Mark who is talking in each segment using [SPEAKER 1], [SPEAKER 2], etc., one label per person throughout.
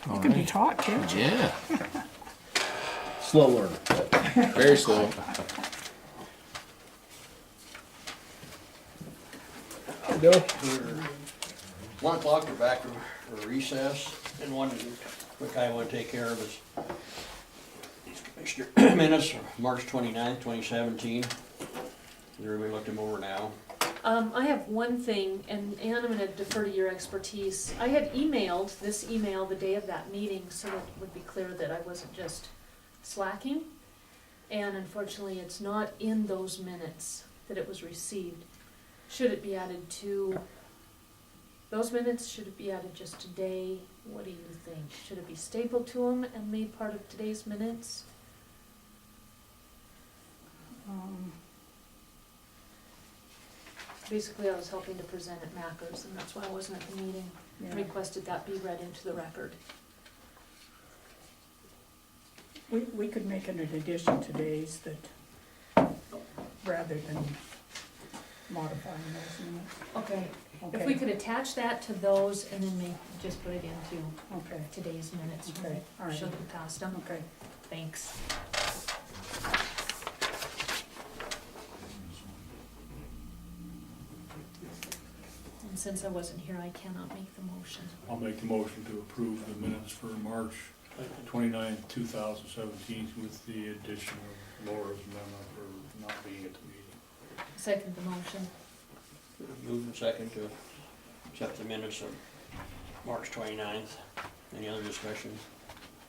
[SPEAKER 1] You can be taught, can't you?
[SPEAKER 2] Yeah,
[SPEAKER 3] Slow learner.
[SPEAKER 2] very slow.
[SPEAKER 3] Go.
[SPEAKER 4] 1 o'clock, we're back for recess, and one quick I want to take care of is these commissioner minutes from March 29th, 2017. Everybody looked them over now.
[SPEAKER 5] I have one thing, and Ann, I'm gonna defer to your expertise. I had emailed this email the day of that meeting, so it would be clear that I wasn't just slacking. And unfortunately, it's not in those minutes that it was received. Should it be added to those minutes? Should it be added just today? What do you think? Should it be stapled to them and made part of today's minutes? Basically, I was helping to present at Macker's, and that's why I wasn't at the meeting.
[SPEAKER 1] Yeah.
[SPEAKER 5] Requested that be read into the record.
[SPEAKER 1] We could make an addition to today's that, rather than modifying those minutes.
[SPEAKER 5] Okay. If
[SPEAKER 1] Okay.
[SPEAKER 5] we could attach that to those and then just put it into
[SPEAKER 1] Okay,
[SPEAKER 5] today's minutes when
[SPEAKER 1] Okay, all
[SPEAKER 5] we
[SPEAKER 1] right.
[SPEAKER 5] show them past them.
[SPEAKER 1] okay.
[SPEAKER 5] Thanks. And since I wasn't here, I cannot make the motion.
[SPEAKER 6] I'll make the motion to approve the minutes for March 29th, 2017 with the addition of Laura's amendment for not being at the meeting.
[SPEAKER 5] Second the motion.
[SPEAKER 4] Moved and second to accept the minutes of March 29th. Any other discussion?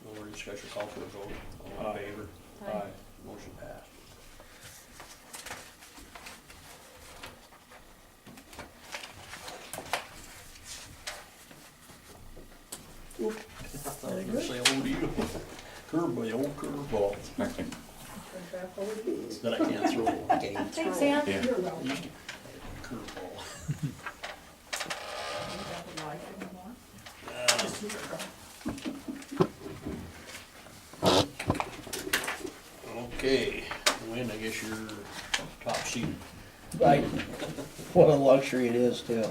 [SPEAKER 4] No more discussion, call for a vote. All in
[SPEAKER 6] Aye.
[SPEAKER 4] favor?
[SPEAKER 5] Aye.
[SPEAKER 4] Motion passed. Oop. I thought I was gonna say old you. Curveball, old curveball that I can't throw. I can't
[SPEAKER 5] Thanks,
[SPEAKER 4] throw.
[SPEAKER 5] Ann.
[SPEAKER 1] You're welcome.
[SPEAKER 4] Used to- Curveball.
[SPEAKER 1] You don't like it anymore?
[SPEAKER 4] Uh,
[SPEAKER 1] Just use it.
[SPEAKER 4] Okay, Wayne, I guess you're top seat.
[SPEAKER 3] Right. What a luxury it is too.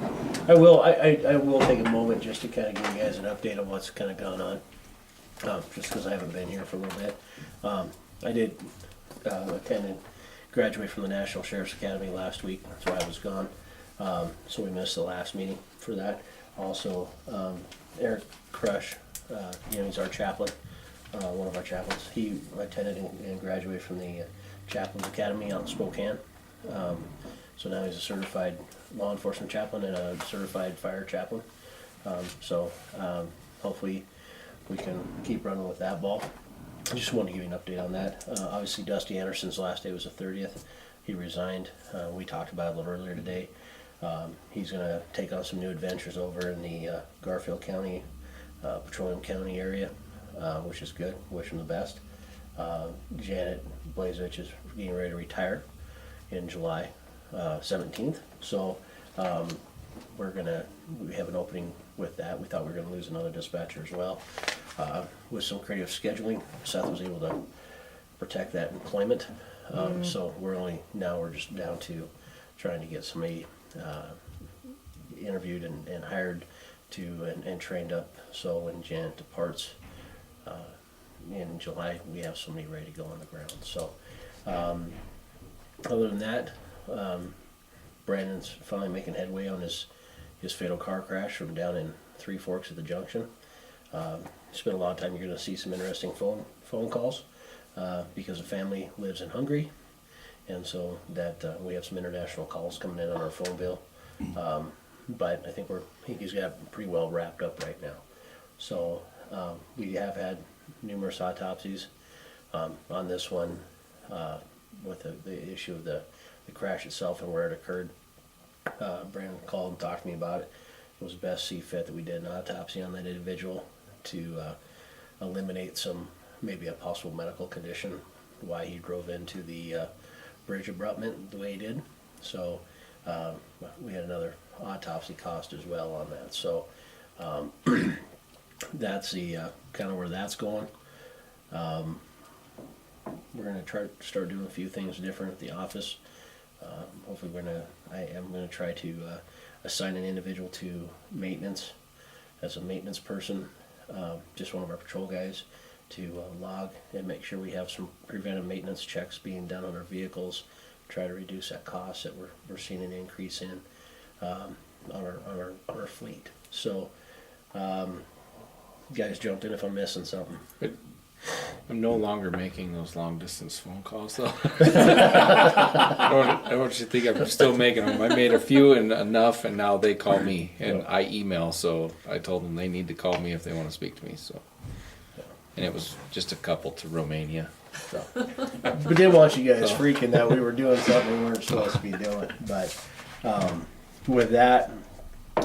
[SPEAKER 3] I will take a moment just to kind of give you guys an update on what's kind of gone on. Just because I haven't been here for a little bit. I did attend and graduate from the National Sheriff's Academy last week. That's why I was gone. So we missed the last meeting for that. Also, Eric Crush, he's our chaplain, one of our chaplains. He attended and graduated from the Chaplains Academy out in Spokane. So now he's a certified law enforcement chaplain and a certified fire chaplain. Hopefully we can keep running with that ball. I just wanted to give you an update on that. Obviously Dusty Anderson's last day was the 30th. He resigned. We talked about it a little earlier today. He's going to take on some new adventures over in the Garfield County, Petroleum County area, which is good. Wish him the best. Janet Blazevich is getting ready to retire in July 17th. So we have an opening with that. We thought we were going to lose another dispatcher as well. With some creative scheduling, Seth was able to protect that employment. So we're just down to trying to get somebody interviewed and hired and trained up. So when Janet departs in July, we have somebody ready to go on the ground. So other than that, Brandon's finally making headway on his fatal car crash from down in Three Forks at the junction. Spent a lot of time. You're going to see some interesting phone calls because the family lives in Hungary, and so that we have some international calls coming in on our phone bill. But I think he's got pretty well wrapped up right now. So we have had numerous autopsies on this one with the issue of the crash itself and where it occurred. Brandon called and talked to me about it. It was best see fit that we did an autopsy on that individual to eliminate maybe a possible medical condition why he drove into the bridge abutment the way he did. So we had another autopsy cost as well on that. So that's the kind of where that's going. We're going to try to start doing a few things different at the office. Hopefully I am going to try to assign an individual to maintenance as a maintenance person just one of our patrol guys to log and make sure we have some preventive maintenance checks being done on our vehicles, try to reduce that cost that we're seeing an increase in on our fleet. So, guys jump in if I'm missing something.
[SPEAKER 2] I'm no longer making those long distance phone calls though. I don't want you to think I'm still making them. I made a few and enough, and now they call me and I email. So I told them they need to call me if they want to speak to me. So, and it was just a couple to Romania. So
[SPEAKER 3] We didn't want you guys freaking that we were doing something we weren't supposed to be doing. But with that,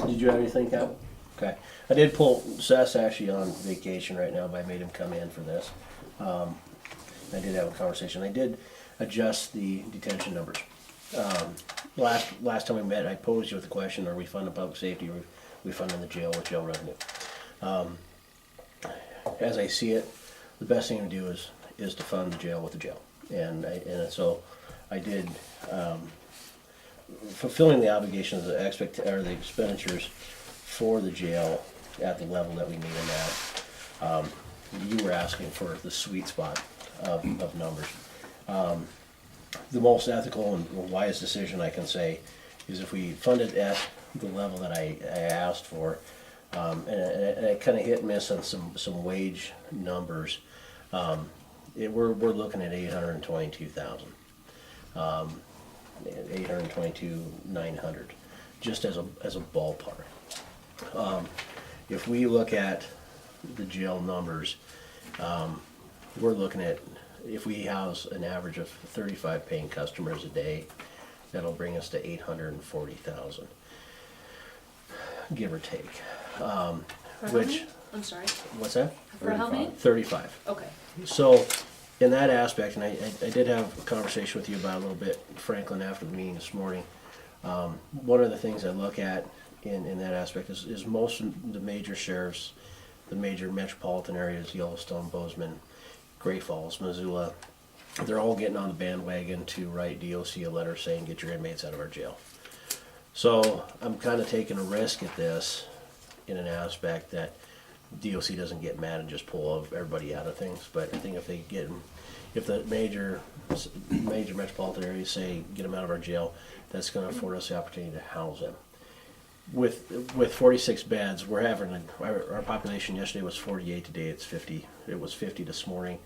[SPEAKER 3] did you have anything, Cal? Okay. I did pull Seth's actually on vacation right now, but I made him come in for this. I did have a conversation. I did adjust the detention numbers. Last time we met, I posed you with the question: are we funding public safety, or are we funding the jail with jail revenue? As I see it, the best thing to do is to fund the jail with the jail, and so I did fulfilling the obligations, the the expenditures for the jail at the level that we need them at. You were asking for the sweet spot of numbers. The most ethical and wise decision I can say is if we fund it at the level that I asked for, and I kind of hit and miss on some wage numbers. We're looking at 822,000, 822,900, just as a ballpark. If we look at the jail numbers, we're looking at, if we house an average of 35 paying customers a day, that'll bring us to 840,000, give or take.
[SPEAKER 5] For how
[SPEAKER 3] Which,
[SPEAKER 5] many? I'm sorry.
[SPEAKER 3] what's that?
[SPEAKER 5] For how many?
[SPEAKER 3] 35.
[SPEAKER 5] Okay.
[SPEAKER 3] So, in that aspect, and I did have a conversation with you about it a little bit, Franklin, after the meeting this morning. One of the things I look at in that aspect is most of the major sheriffs, the major metropolitan areas, Yellowstone, Bozeman, Great Falls, Missoula, they're all getting on the bandwagon to write DOC a letter saying, get your inmates out of our jail. So I'm kind of taking a risk at this in an aspect that DOC doesn't get mad and just pull everybody out of things. But I think if they get them, if the major metropolitan areas say, get them out of our jail, that's going to afford us the opportunity to house them. With 46 beds, we're having our population yesterday was 48. Today it's 50. It was 50 this morning.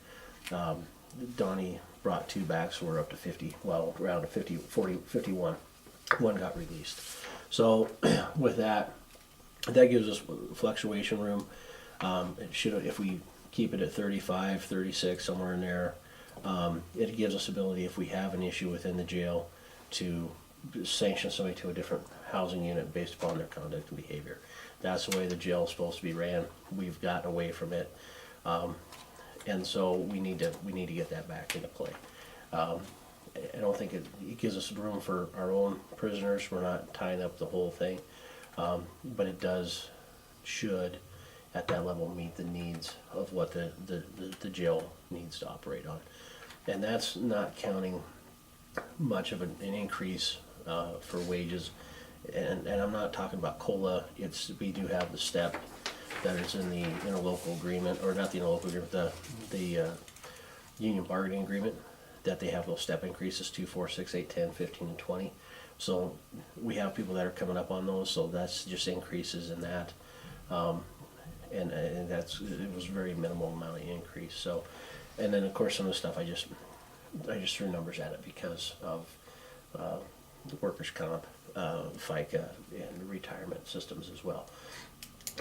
[SPEAKER 3] Donnie brought 2 back, so we're up to 50. Well, around 50, 40, 51. One got released. So with that gives us fluctuation room. It should, if we keep it at 35, 36, somewhere in there, it gives us ability, if we have an issue within the jail, to sanction somebody to a different housing unit based upon their conduct and behavior. That's the way the jail is supposed to be ran. We've gotten away from it, and so we need to get that back into play. I don't think it gives us room for our own prisoners. We're not tying up the whole thing, but it should at that level meet the needs of what the jail needs to operate on, and that's not counting much of an increase for wages, and I'm not talking about COLA. We do have the step that is in the interlocal agreement, or not the interlocal agreement, the union bargaining agreement, that they have those step increases 2, 4, 6, 8, 10, 15, and 20. So we have people that are coming up on those, so that's just increases in that, and it was very minimal amount of increase. So, and then of course some of the stuff I just threw numbers at it because of the workers' comp, FICA, and retirement systems as well.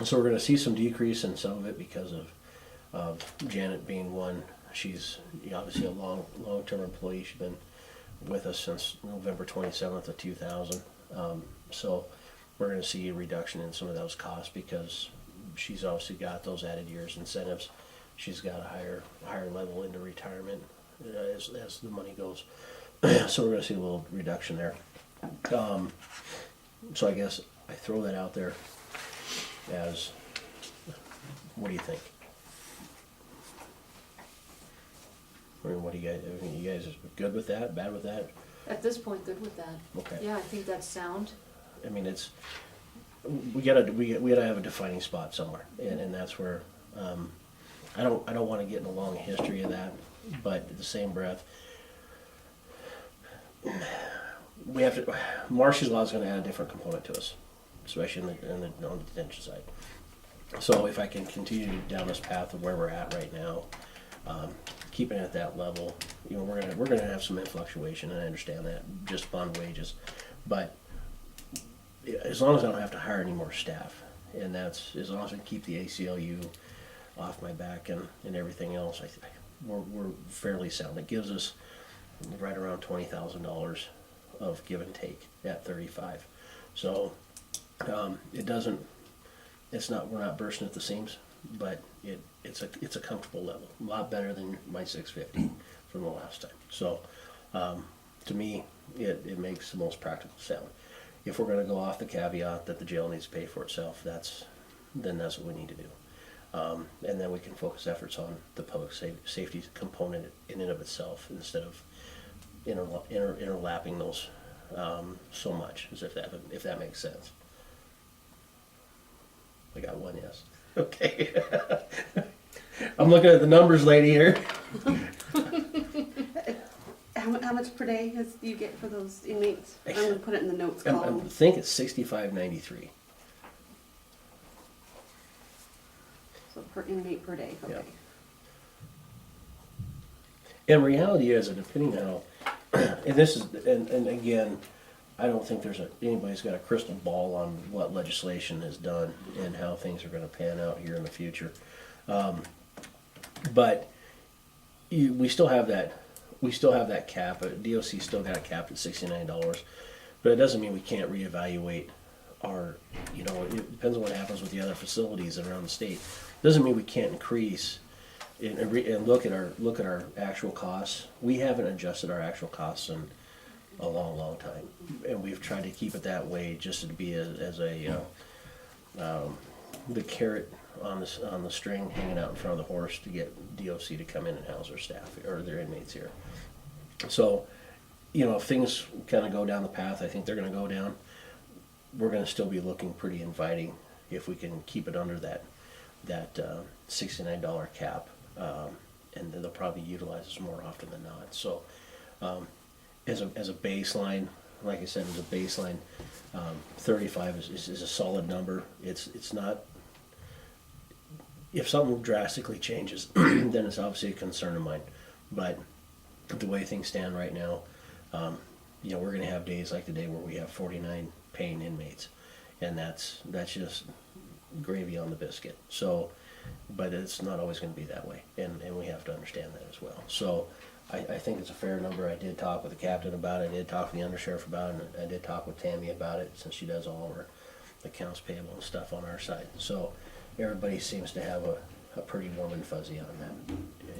[SPEAKER 3] So we're going to see some decrease in some of it because of Janet being one. She's obviously a long-term employee. She's been with us since November 27th of 2000. So we're going to see a reduction in some of those costs because she's obviously got those added years incentives. She's got a higher level into retirement as the money goes. So we're going to see a little reduction there. So I guess I throw that out there as, what do you think? I mean, what do you guys good with that, bad with that?
[SPEAKER 5] At this point, good with that.
[SPEAKER 3] Okay.
[SPEAKER 5] Yeah, I think that's sound.
[SPEAKER 3] I mean, we gotta have a defining spot somewhere, and that's where I don't wanna get in a long history of that, but at the same breath, we have to, Marcy's Law is gonna add a different component to us, especially on the detention side. So if I can continue down this path of where we're at right now, keeping it at that level, you know, we're gonna have some fluctuation, and I understand that, just upon wages. But as long as I don't have to hire any more staff, and that's, as long as I can keep the ACLU off my back and everything else, we're fairly sound. It gives us right around $20,000 of give and take at 35. So, it doesn't, we're not bursting at the seams, but it's a comfortable level, a lot better than my 650 from the last time. So, to me, it makes the most practical sound. If we're gonna go off the caveat that the jail needs to pay for itself, then that's what we need to do. And then we can focus efforts on the public safety component in and of itself, instead of interlapping those so much, as if that makes sense. I got one yes. Okay. I'm looking at the numbers, lady here.
[SPEAKER 7] How much per day do you get for those inmates? I'm gonna put it in the notes
[SPEAKER 3] I
[SPEAKER 7] column.
[SPEAKER 3] think it's $65.93.
[SPEAKER 7] So per inmate per day, okay.
[SPEAKER 3] And reality is, depending on how, and this is, and again, I don't think anybody's got a crystal ball on what legislation has done and how things are gonna pan out here in the future. But we still have that cap, DOC still got it capped at $69, but it doesn't mean we can't reevaluate our, you know, it depends on what happens with the other facilities around the state. Doesn't mean we can't increase and look at our actual costs. We haven't adjusted our actual costs in a long time, and we've tried to keep it that way, just to be as the carrot on the string hanging out in front of the horse to get DOC to come in and house their staff or their inmates here. So, you know, if things kind of go down the path I think they're going to go down, we're going to still be looking pretty inviting if we can keep it under that $69 cap, and then they'll probably utilize us more often than not. So, as a baseline, like I said, as a baseline, 35 is a solid number. It's not. If something drastically changes, then it's obviously a concern of mine. But the way things stand right now, you know, we're going to have days like the day where we have 49 paying inmates, and that's just gravy on the biscuit. So, but it's not always going to be that way, and we have to understand that as well. So, I think it's a fair number. I did talk with the captain about it. I did talk with the undersheriff about it. And I did talk with Tammy about it, since she does all of our accounts payable and stuff on our side. So, everybody seems to have a pretty warm and fuzzy on that,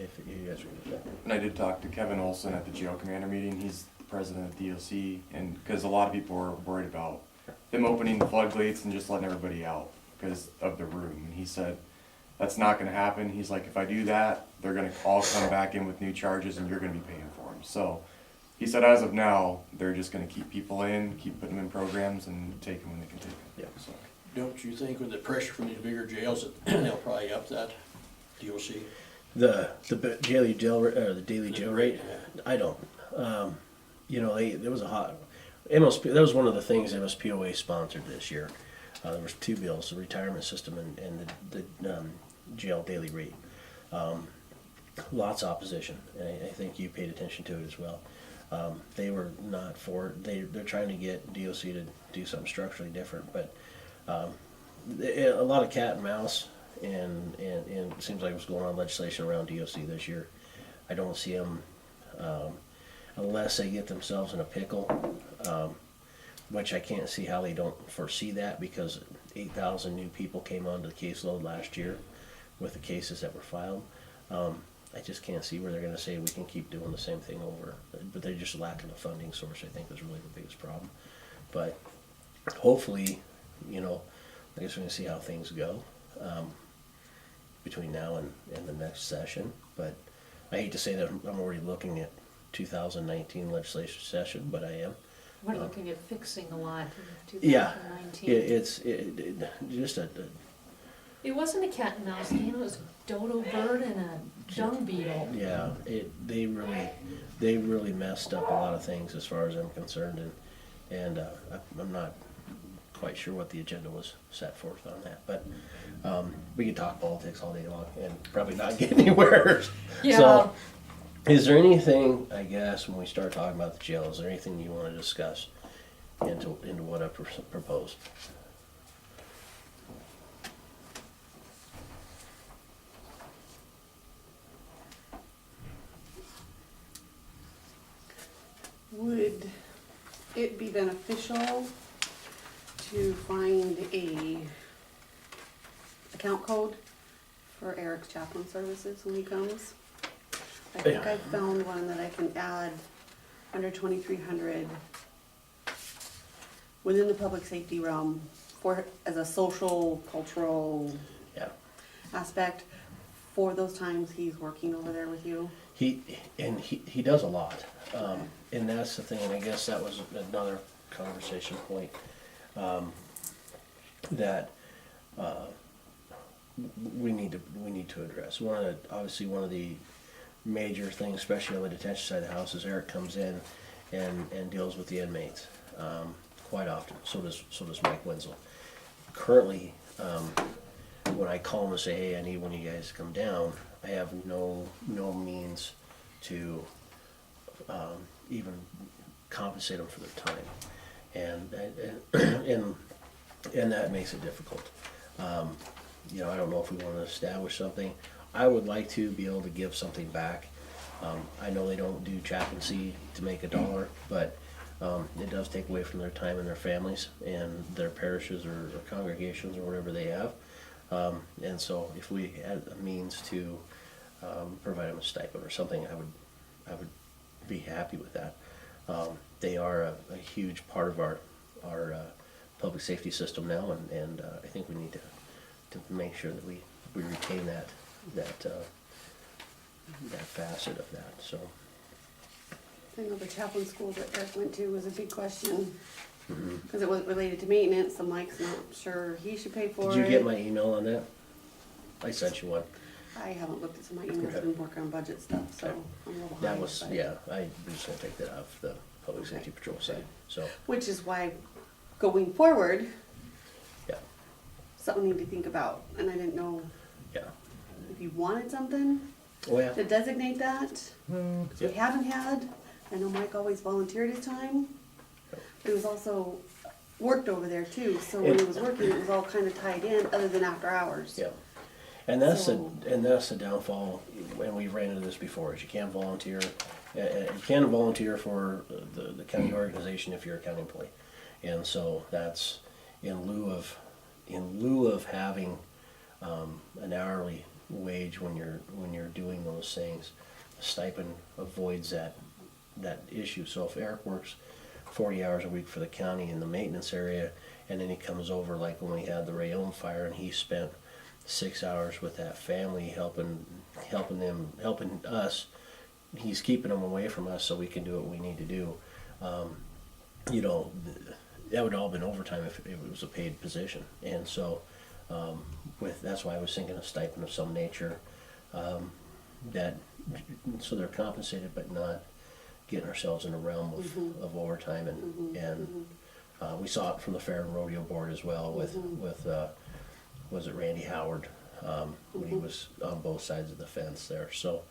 [SPEAKER 3] if you guys agree with that.
[SPEAKER 8] And I did talk to Kevin Olson at the jail commander meeting. He's the president of DOC, and because a lot of people were worried about them opening the floodgates and just letting everybody out because of the room. And he said, that's not going to happen. He's like, if I do that, they're going to all come back in with new charges and you're going to be paying for them. So he said, as of now, they're just going to keep people in, keep putting them in programs, and take them when they can take them.
[SPEAKER 3] Yeah.
[SPEAKER 8] So.
[SPEAKER 4] Don't you think with the pressure from these bigger jails that they'll probably up that DOC?
[SPEAKER 3] The daily jail rate, I don't. You know, there was that was one of the things MSPOA sponsored this year. There was two bills: the retirement system and the jail daily rate. Lots of opposition, and I think you paid attention to it as well. They were not for it. They're trying to get DOC to do something structurally different, but a lot of cat and mouse, and it seems like what's going on legislation around DOC this year. I don't see them unless they get themselves in a pickle, which I can't see how they don't foresee that, because 8,000 new people came onto the caseload last year with the cases that were filed. I just can't see where they're going to say we can keep doing the same thing over, but they're just lacking a funding source. I think is really the biggest problem. But hopefully, you know, I guess we're going to see how things go between now and the next session. But I hate to say that I'm already looking at 2019 legislation session, but I am.
[SPEAKER 5] We're looking at fixing a lot in
[SPEAKER 3] Yeah,
[SPEAKER 5] 2019.
[SPEAKER 3] it's just
[SPEAKER 5] It wasn't a cat and mouse game, it was a dodo bird and a dung beetle.
[SPEAKER 3] Yeah, they really messed up a lot of things as far as I'm concerned, and I'm not quite sure what the agenda was set forth on that, but we could talk politics all day long and probably not get anywhere.
[SPEAKER 5] Yeah.
[SPEAKER 3] So, is there anything, I guess, when we start talking about the jail, is there anything you want to discuss into what I proposed?
[SPEAKER 7] Would it be beneficial to find a account code for Eric's chaplain services when he comes? I think I found one that I can add under 2300 within the public safety realm for, as a social, cultural
[SPEAKER 3] Yeah.
[SPEAKER 7] aspect for those times he's working over there with you.
[SPEAKER 3] He does a lot, and that's the thing, and I guess that was another conversation point, that, we need to address. Obviously one of the major things, especially on the detention side of the house, is Eric comes in and deals with the inmates, quite often, so does Mike Wenzel. Currently, when I call him and say, hey, I need one of you guys to come down, I have no means to even compensate them for their time, and that makes it difficult. You know, I don't know if we want to establish something. I would like to be able to give something back. I know they don't do chaplaincy to make $1, but it does take away from their time and their families and their parishes or congregations or whatever they have. And so if we had a means to provide them a stipend or something, I would be happy with that. They are a huge part of our public safety system now, and I think we need to make sure that we retain that facet of that. So.
[SPEAKER 7] I know the chaplain school that Eric went to was a big question, because it was related to maintenance. I'm like, not sure he should pay for it.
[SPEAKER 3] Did you get my email on that? I sent you one.
[SPEAKER 7] I haven't looked at some of my emails, I've been working on budget stuff, so
[SPEAKER 3] Okay.
[SPEAKER 7] I'm a little behind.
[SPEAKER 3] That was,
[SPEAKER 7] but-
[SPEAKER 3] yeah, I just gonna take that off the public
[SPEAKER 7] Okay.
[SPEAKER 3] safety patrol side, so,
[SPEAKER 7] Which is why, going forward,
[SPEAKER 3] yeah,
[SPEAKER 7] something we need to think about, and I didn't know
[SPEAKER 3] yeah.
[SPEAKER 7] if you wanted something
[SPEAKER 3] Oh, yeah,
[SPEAKER 7] to designate that, 'cause we
[SPEAKER 3] Yeah.
[SPEAKER 7] haven't had. I know Mike always volunteered his time, but he was also worked over there too, so when he was working, it was all kind of tied in, other than after hours.
[SPEAKER 3] yeah. And that's
[SPEAKER 7] So-
[SPEAKER 3] the downfall, and we've ran into this before, is you can't volunteer, you can't volunteer for the county organization if you're a county employee. And so that's in lieu of having an hourly wage when you're doing those things. The stipend avoids that issue. So if Eric works 40 hours a week for the county in the maintenance area, and then he comes over, like when we had the Rayone fire, and he spent 6 hours with that family helping us, he's keeping them away from us so we can do what we need to do. You know, that would all been overtime if it was a paid position. And so that's why I was thinking a stipend of some nature, that so they're compensated but not getting ourselves in a realm of overtime, and we saw it from the Fair and Rodeo Board as well with was it Randy Howard, when he was on both sides of the fence there. So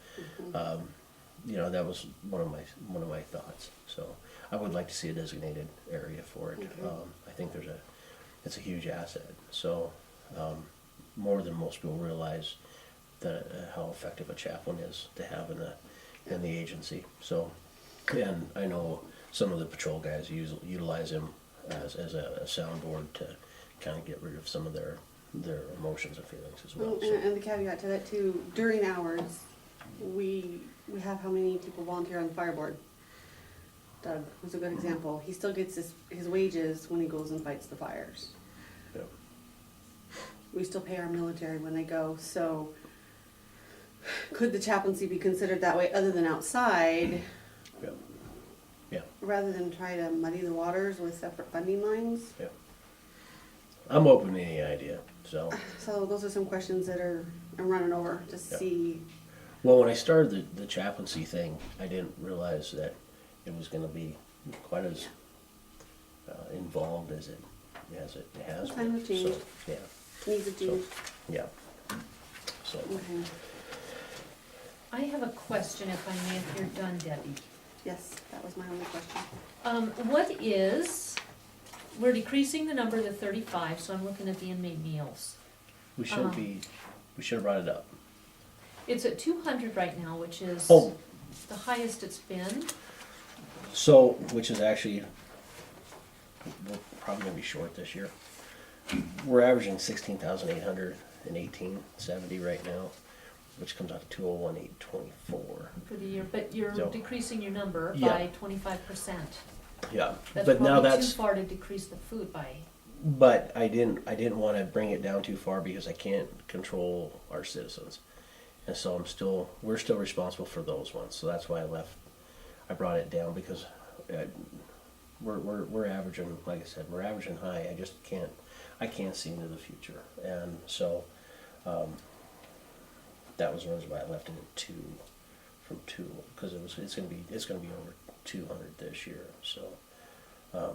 [SPEAKER 3] you know, that was one of my thoughts. So I would like to see a designated area for it. I think it's a huge asset. So more than most people realize that how effective a chaplain is to have in the agency. So, and I know some of the patrol guys utilize him as a soundboard to kind of get rid of some of their emotions and feelings as well.
[SPEAKER 7] Well, and the caveat to that too, during hours, we have how many people volunteer on the fire board? Doug was a good example. He still gets his wages when he goes and fights the fires.
[SPEAKER 3] Yeah.
[SPEAKER 7] We still pay our military when they go, so could the chaplaincy be considered that way other than outside,
[SPEAKER 3] Yeah. Yeah.
[SPEAKER 7] rather than try to muddy the waters with separate funding lines?
[SPEAKER 3] Yeah. I'm open to any idea. So,
[SPEAKER 7] So those are some questions that I'm running over to
[SPEAKER 3] Yeah.
[SPEAKER 7] see.
[SPEAKER 3] well, when I started the chaplaincy thing, I didn't realize that it was gonna be quite as involved as it has
[SPEAKER 7] Time
[SPEAKER 3] been.
[SPEAKER 7] of change.
[SPEAKER 3] So, yeah,
[SPEAKER 7] Needs a do.
[SPEAKER 3] yeah. So,
[SPEAKER 7] Okay.
[SPEAKER 5] I have a question, if I may, if you're done, Debbie.
[SPEAKER 7] Yes, that was my only question.
[SPEAKER 5] We're decreasing the number to 35, so I'm looking at the inmate meals.
[SPEAKER 3] we should have brought it up.
[SPEAKER 5] It's at 200 right now, which is
[SPEAKER 3] Oh.
[SPEAKER 5] the highest it's been.
[SPEAKER 3] So, which is actually, we're probably gonna be short this year. We're averaging 16,818.70 right now, which comes out to 201,824.
[SPEAKER 5] For the year, but you're
[SPEAKER 3] So-
[SPEAKER 5] decreasing your number
[SPEAKER 3] Yeah.
[SPEAKER 5] by 25%.
[SPEAKER 3] Yeah,
[SPEAKER 5] That's
[SPEAKER 3] but now
[SPEAKER 5] probably too
[SPEAKER 3] that's,
[SPEAKER 5] far to decrease the food by.
[SPEAKER 3] but I didn't wanna bring it down too far because I can't control our citizens. And so we're still responsible for those ones, so that's why I brought it down because we're averaging, like I said, we're averaging high, I can't see into the future. And so, that was the reason why I left it at 2, from 2, because it's gonna be over 200 this year, so, I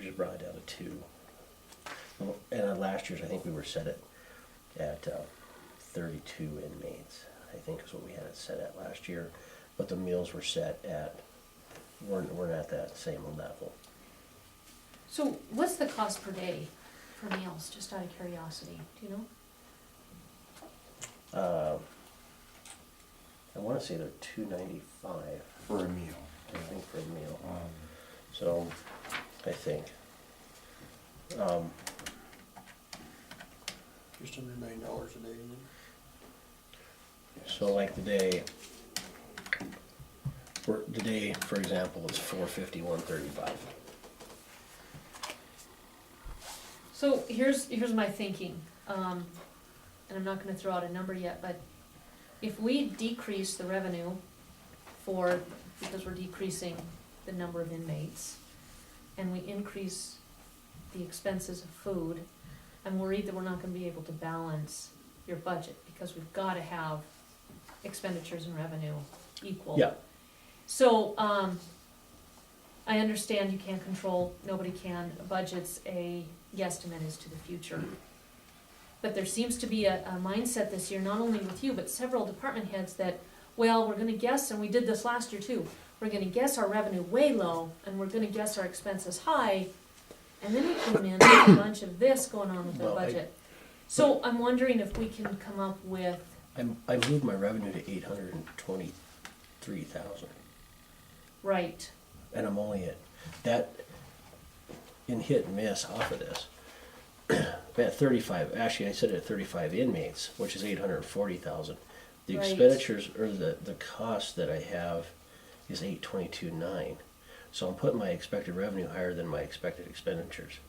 [SPEAKER 3] just brought it down to 2. And last year's, I think we were set at 32 inmates, I think is what we had it set at last year, but the meals were set at, we're at that same level.
[SPEAKER 5] So what's the cost per day for meals, just out of curiosity, do you know?
[SPEAKER 3] I wanna say they're $2.95,
[SPEAKER 8] For a meal.
[SPEAKER 3] I think, for a meal. So, I think.
[SPEAKER 4] Just under $9 a day, and then
[SPEAKER 3] So like the day, for example, is 451.35.
[SPEAKER 5] So here's my thinking, and I'm not gonna throw out a number yet, but if we decrease the revenue because we're decreasing the number of inmates, and we increase the expenses of food, I'm worried that we're not gonna be able to balance your budget, because we've gotta have expenditures and revenue equal.
[SPEAKER 3] Yeah.
[SPEAKER 5] So, I understand you can't control, nobody can, a budget's a guesstimate as to the future. But there seems to be a mindset this year, not only with you, but several department heads that, well, we're gonna guess, and we did this last year too, we're gonna guess our revenue way low, and we're gonna guess our expenses high, and then we came in with a bunch of this going on with our
[SPEAKER 3] Well,
[SPEAKER 5] budget. So I'm wondering if we can come up with,
[SPEAKER 3] I moved my revenue to 823,000,
[SPEAKER 5] right,
[SPEAKER 3] and I'm only at that, in hit and miss off of this. At 35, actually I said at 35 inmates, which is 840,000. The
[SPEAKER 5] Right.
[SPEAKER 3] expenditures, or the cost that I have is 822.9. So I'm putting my expected revenue higher than my expected expenditures.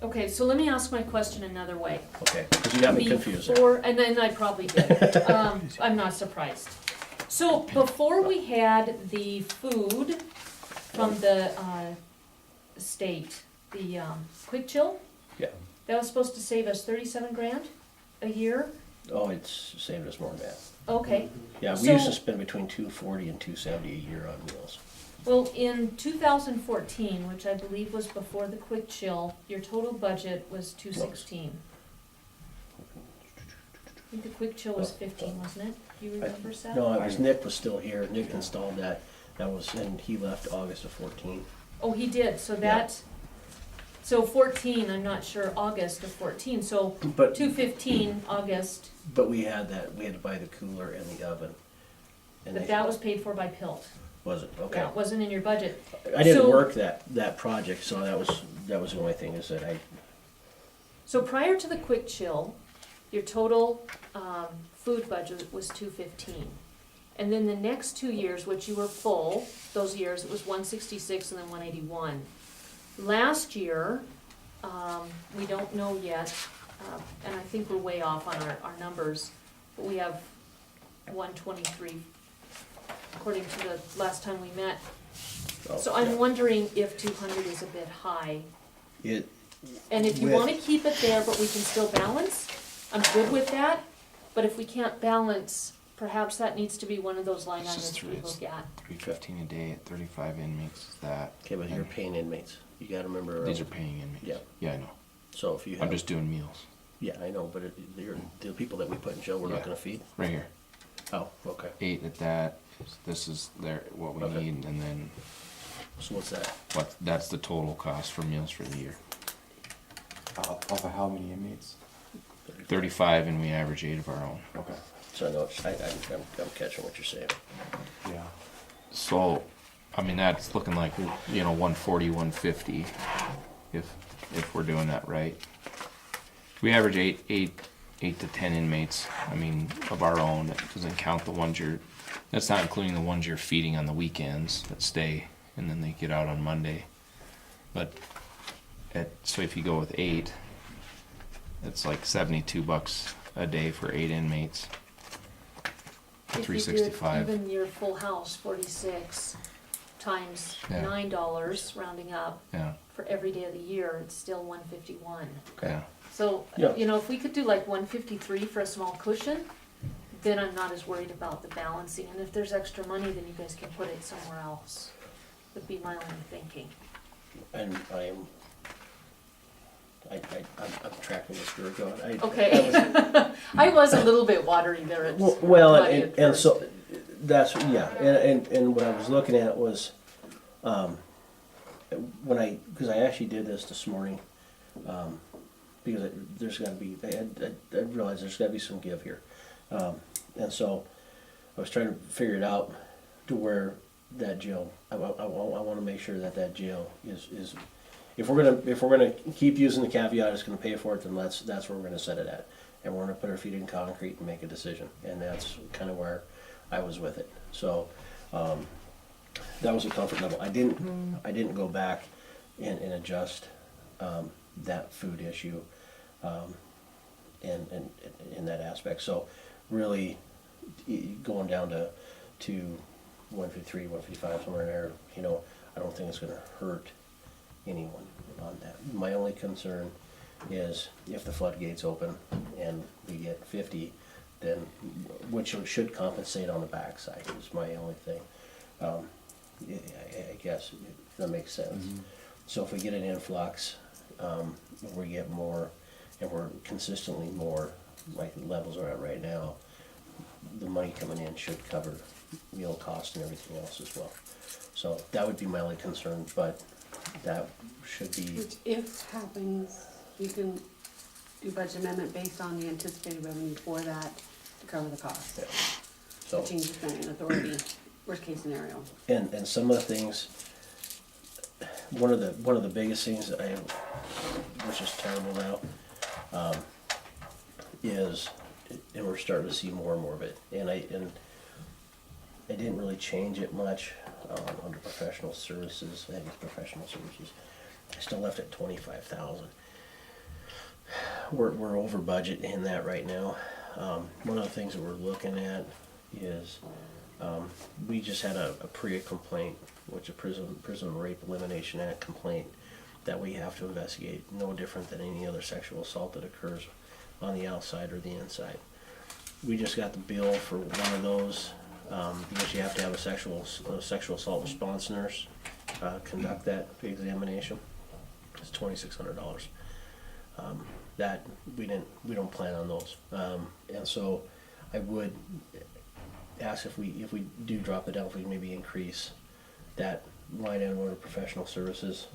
[SPEAKER 5] okay, so let me ask my question another way.
[SPEAKER 3] Okay, because you got me confused there.
[SPEAKER 5] Before, and then I probably did. I'm not surprised. So before we had the food from the state, the Quick Chill,
[SPEAKER 3] Yeah.
[SPEAKER 5] that was supposed to save us 37 grand a year.
[SPEAKER 3] Oh, it's saved us more than that.
[SPEAKER 5] Okay,
[SPEAKER 3] Yeah, we used
[SPEAKER 5] So-
[SPEAKER 3] to spend between 240 and 270 a year on meals.
[SPEAKER 5] well, in 2014, which I believe was before the Quick Chill, your total budget was 216. I think the Quick Chill was 15, wasn't it? Do you remember, Seth?
[SPEAKER 3] No, it was Nick was still here. Nick installed that. That was, and he left August of 14.
[SPEAKER 5] Oh, he did, so that, so 14, I'm not sure, August of 14, so
[SPEAKER 3] But
[SPEAKER 5] 215, August,
[SPEAKER 3] but we had to buy the cooler and the oven. And
[SPEAKER 5] but that was paid for by Pilt.
[SPEAKER 3] was it? Okay.
[SPEAKER 5] Yeah, it wasn't in your budget.
[SPEAKER 3] I didn't
[SPEAKER 5] So-
[SPEAKER 3] work that project, so that was the only thing is that
[SPEAKER 5] So prior to the Quick Chill, your total food budget was 215. And then the next 2 years, which you were full, those years, it was 166 and then 181. Last year, we don't know yet, and I think we're way off on our numbers, but we have 123 according to the last time we met. So I'm wondering if 200 is a bit high. And if you
[SPEAKER 3] With-
[SPEAKER 5] wanna keep it there, but we can still balance, I'm good with that. But if we can't balance, perhaps that needs to be one of those line
[SPEAKER 2] It's just
[SPEAKER 5] items we
[SPEAKER 2] three-
[SPEAKER 5] look at.
[SPEAKER 2] $3.15 a day at 35 inmates is that.
[SPEAKER 3] Okay, but you're paying inmates. You gotta remember.
[SPEAKER 2] These are paying inmates.
[SPEAKER 3] Yeah.
[SPEAKER 2] Yeah, I know.
[SPEAKER 3] So if you have.
[SPEAKER 2] I'm just doing meals.
[SPEAKER 3] Yeah, I know, but the people that we put in jail, we're not
[SPEAKER 2] Yeah.
[SPEAKER 3] gonna feed?
[SPEAKER 2] Right here.
[SPEAKER 3] Oh, okay.
[SPEAKER 2] 8 at that. This is what we
[SPEAKER 3] Okay.
[SPEAKER 2] need, and then
[SPEAKER 3] So what's that?
[SPEAKER 2] that's the total cost for meals for the year.
[SPEAKER 8] Off of how many inmates?
[SPEAKER 2] 35, and we average 8 of our own.
[SPEAKER 8] Okay.
[SPEAKER 3] So I know, I'm catching what you're saying.
[SPEAKER 8] Yeah.
[SPEAKER 2] So, I mean, that's looking like, 140, 150, if we're doing that right. We average eight to 10 inmates, I mean, of our own. That doesn't count the ones that's not including the ones you're feeding on the weekends that stay, and then they get out on Monday. But, so if you go with 8, it's like $72 a day for 8 inmates.
[SPEAKER 5] If you did
[SPEAKER 2] $365.
[SPEAKER 5] even your full house, 46 times
[SPEAKER 2] Yeah.
[SPEAKER 5] $9, rounding up,
[SPEAKER 2] Yeah,
[SPEAKER 5] for every day of the year, it's still 151.
[SPEAKER 2] yeah.
[SPEAKER 5] So,
[SPEAKER 3] Yeah.
[SPEAKER 5] if we could do like 153 for a small cushion, then I'm not as worried about the balancing. And if there's extra money, then you guys can put it somewhere else. Would be my only thinking.
[SPEAKER 3] And I'm tracking this very good.
[SPEAKER 5] Okay. I was a little bit watery there at
[SPEAKER 3] Well,
[SPEAKER 5] muddy
[SPEAKER 3] and,
[SPEAKER 5] at
[SPEAKER 3] and
[SPEAKER 5] first.
[SPEAKER 3] so, that's, yeah, and what I was looking at was, because I actually did this morning, because there's gotta be, I realized there's gotta be some give here. And so, I was trying to figure it out to where that jail, I wanna make sure that jail is, if we're gonna keep using the caveat, it's gonna pay for it, then that's where we're gonna set it at. And we're gonna put our feet in concrete and make a decision, and that's kinda where I was with it. So, that was a comfort level. I didn't go back and adjust, that food issue, in that aspect. So, really, going down to 153, 155, somewhere in there, I don't think it's gonna hurt anyone on that. My only concern is if the floodgates open and we get 50, then, which should compensate on the backside, is my only thing. I guess, if that makes sense. So if we get an influx, we get more, and we're consistently more, like the levels are at right now, the money coming in should cover meal cost and everything else as well. So that would be my only concern, but that should be,
[SPEAKER 7] Which if happens, you can do budget amendment based on the anticipated revenue for that to cover the cost.
[SPEAKER 3] yeah. So,
[SPEAKER 7] Change the spending authority, worst case scenario.
[SPEAKER 3] and some of the things, one of the biggest things that which is terrible now, is, and we're starting to see more and more of it, and I didn't really change it much, under professional services, I think it's professional services. I still left it 25,000. We're over budget in that right now. One of the things that we're looking at is, we just had a PREA complaint, which is Prison Rape Elimination Act complaint, that we have to investigate, no different than any other sexual assault that occurs on the outside or the inside. We just got the bill for one of those, because you have to have a sexual assault response nurse, conduct that examination. It's $2,600. That, we don't plan on those. And so I would ask if we do drop it down, if we maybe increase that line item under professional services.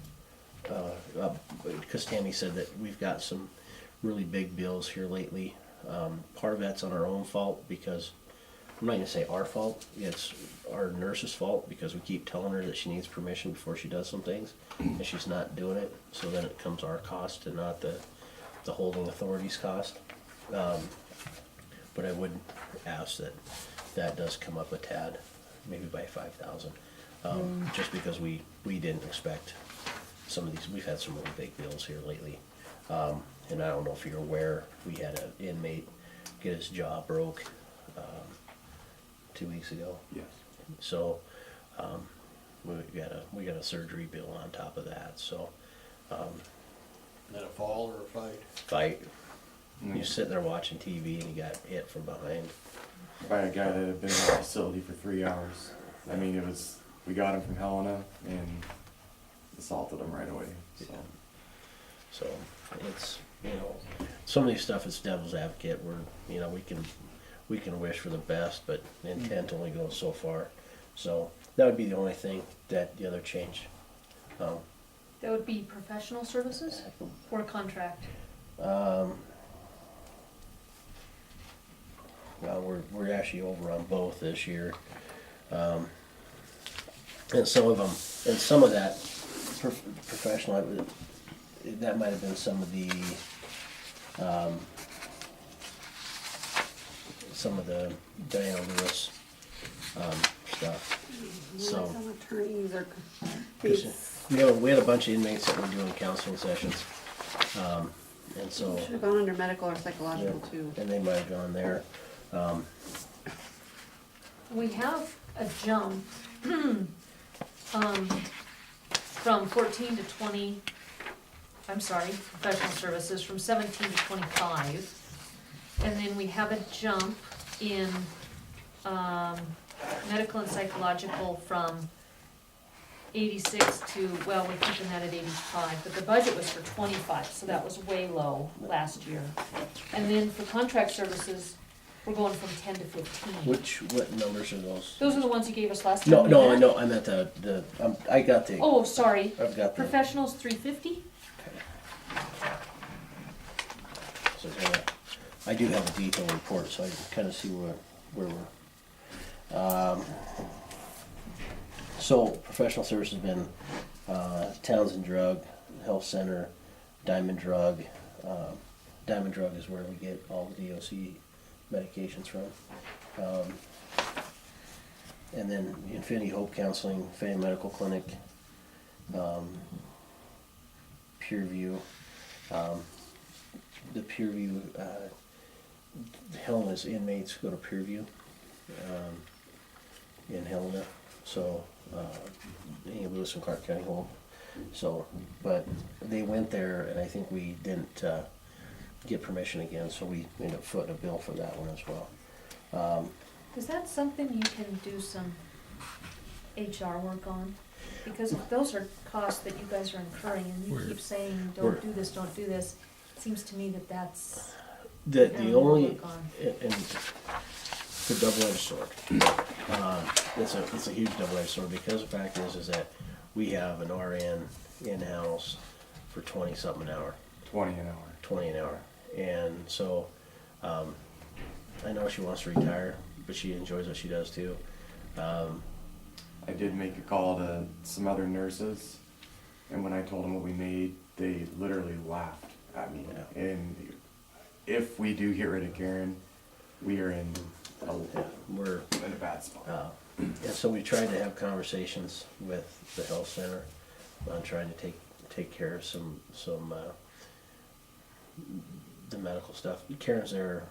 [SPEAKER 3] Because Tammy said that we've got some really big bills here lately. Part of that's on our own fault, because I'm not gonna say our fault, it's our nurse's fault, because we keep telling her that she needs permission before she does some things, and she's not doing it, so then it comes our cost and not the holding authority's cost. But I would ask that does come up a tad, maybe by 5,000, just because we didn't expect some of these. We've had some really big bills here lately, and I don't know if you're aware, we had an inmate get his jaw broke 2 weeks ago.
[SPEAKER 8] Yes.
[SPEAKER 3] So we got a surgery bill on top of that. So
[SPEAKER 4] Then a fall or a fight?
[SPEAKER 3] fight.
[SPEAKER 8] And
[SPEAKER 3] You're sitting there watching TV and you got hit from behind.
[SPEAKER 8] by a guy that had been in the facility for 3 hours. I mean, we got him from Helena and assaulted him right away. So.
[SPEAKER 3] So it's, some of these stuff is devil's advocate. We can wish for the best, but intent only goes so far. So that would be the only thing that the other change.
[SPEAKER 5] That would be professional services or contract?
[SPEAKER 3] Well, we're actually over on both this year. And some of that professional, that might have been some of the Diana Lewis stuff. So
[SPEAKER 7] Some attorneys are,
[SPEAKER 3] we had a bunch of inmates that were doing counseling sessions, and so.
[SPEAKER 7] should have gone under medical or psychological
[SPEAKER 3] Yeah,
[SPEAKER 7] too.
[SPEAKER 3] and they might have gone there.
[SPEAKER 5] We have a jump from 14 to 20, professional services from 17 to 25. And then we have a jump in medical and psychological from 86 to, well, we're keeping that at 85, but the budget was for 25, so that was way low last year. And then for contract services, we're going from 10 to 15.
[SPEAKER 3] What numbers are those?
[SPEAKER 5] Those are the ones you gave us last time.
[SPEAKER 3] No,
[SPEAKER 5] we
[SPEAKER 3] no,
[SPEAKER 5] met?
[SPEAKER 3] no, I meant I got the,
[SPEAKER 5] Oh, sorry,
[SPEAKER 3] I've got the.
[SPEAKER 5] professionals 350?
[SPEAKER 3] So, I do have a detailed report, so I can kind of see where we're. So professional service has been Townsend Drug, Health Center, Diamond Drug. Diamond Drug is where we get all the DOC medications from. And then Infinity Hope Counseling, Fay Medical Clinic, Pureview. The Pureview, Helena's inmates go to Pureview in Helena, so Lewis and Clark County Home. So, but they went there, and I think we didn't get permission again, so we ended up footing a bill for that one as well.
[SPEAKER 5] Is that something you can do some HR work on? Because if those are costs that you guys are incurring, and you keep saying,
[SPEAKER 3] We're-
[SPEAKER 5] don't do this, don't do this, it seems to me that that's.
[SPEAKER 3] The
[SPEAKER 5] area to
[SPEAKER 3] only,
[SPEAKER 5] work on.
[SPEAKER 3] and it's a double-edged sword. It's a huge double-edged sword, because the fact is that we have an RN in-house for 20-something an hour.
[SPEAKER 8] 20 an hour.
[SPEAKER 3] 20 an hour. And so, I know she wants to retire, but she enjoys what she does too.
[SPEAKER 8] I did make a call to some other nurses, and when I told them what we made, they literally laughed at me.
[SPEAKER 3] Yeah.
[SPEAKER 8] And if we do get rid of Karen, we are in
[SPEAKER 3] We're,
[SPEAKER 8] a bad spot.
[SPEAKER 3] and so we tried to have conversations with the health center on trying to take care of some the medical stuff. Karen's there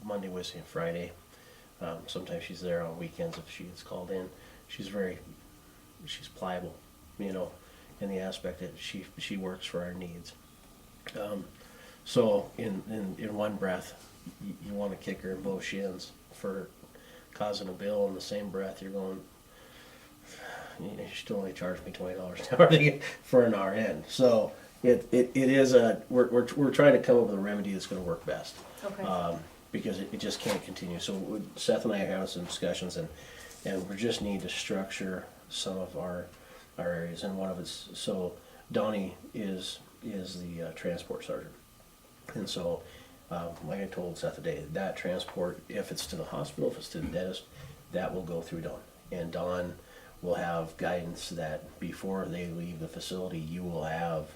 [SPEAKER 3] Monday, Wednesday, and Friday. Sometimes she's there on weekends if she gets called in. She's pliable, in the aspect that she works for our needs. So in one breath, you want to kick her in both shins for causing a bill. In the same breath, you're going, you still only charged me $20 an hour for an RN. So it is we're trying to come up with a remedy that's going to work best.
[SPEAKER 5] Okay.
[SPEAKER 3] Because it just can't continue. So Seth and I are having some discussions, and we just need to structure some of our areas. And one of it's, so Donnie is the transport sergeant. And so, like I told Seth today, that transport, if it's to the hospital, if it's to the dentist, that will go through Don. And Don will have guidance that before they leave the facility, you will have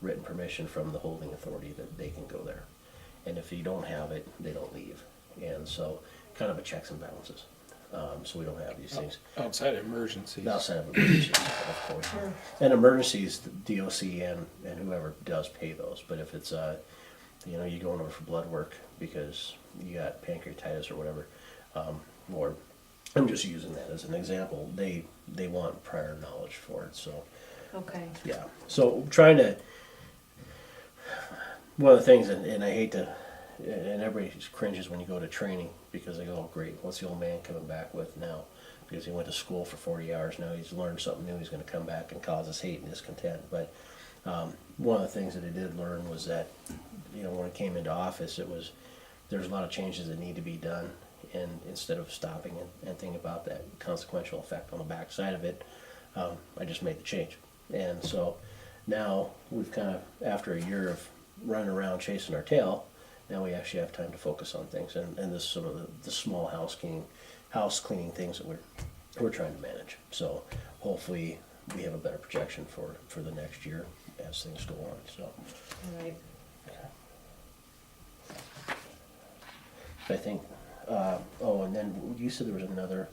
[SPEAKER 3] written permission from the holding authority that they can go there. And if you don't have it, they don't leave. And so, kind of a checks and balances. So we don't have these things.
[SPEAKER 2] Outside emergencies.
[SPEAKER 3] Outside of emergencies, of course.
[SPEAKER 5] Sure.
[SPEAKER 3] And emergencies, the DOC and whoever does pay those. But if it's, you going over for blood work because you got pancreatitis or whatever, or I'm just using that as an example, they want prior knowledge for it. So
[SPEAKER 5] Okay.
[SPEAKER 3] yeah. So trying to one of the things, and I hate to, and everybody cringes when you go to training because they go, oh, great, what's the old man coming back with now? Because he went to school for 40 hours, now he's learned something new, he's gonna come back and cause us hate and discontent. But one of the things that I did learn was that, you know, when I came into office, there's a lot of changes that need to be done. And instead of stopping and thinking about that consequential effect on the backside of it, I just made the change. And so now we've kind of, after a year of running around chasing our tail, now we actually have time to focus on things. And this is some of the small house cleaning things that we're trying to manage. So hopefully we have a better projection for the next year as things go on. So
[SPEAKER 5] All right.
[SPEAKER 3] I think, and then you said there was another.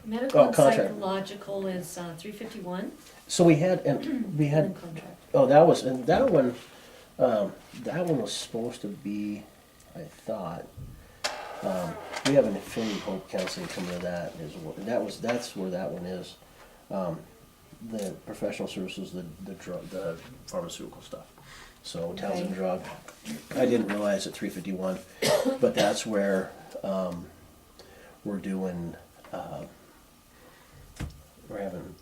[SPEAKER 9] Medical
[SPEAKER 3] Oh,
[SPEAKER 9] and
[SPEAKER 3] contract.
[SPEAKER 9] psychological is 351.
[SPEAKER 3] So we had
[SPEAKER 9] Billing contract.
[SPEAKER 3] oh, that one was supposed to be, I thought. We have an Infinity Hope counseling coming to that as well. That's where that one is. The professional services, the pharmaceutical stuff. So Townsend
[SPEAKER 9] Okay.
[SPEAKER 3] Drug. I didn't realize at 351, but that's where we're doing. We're having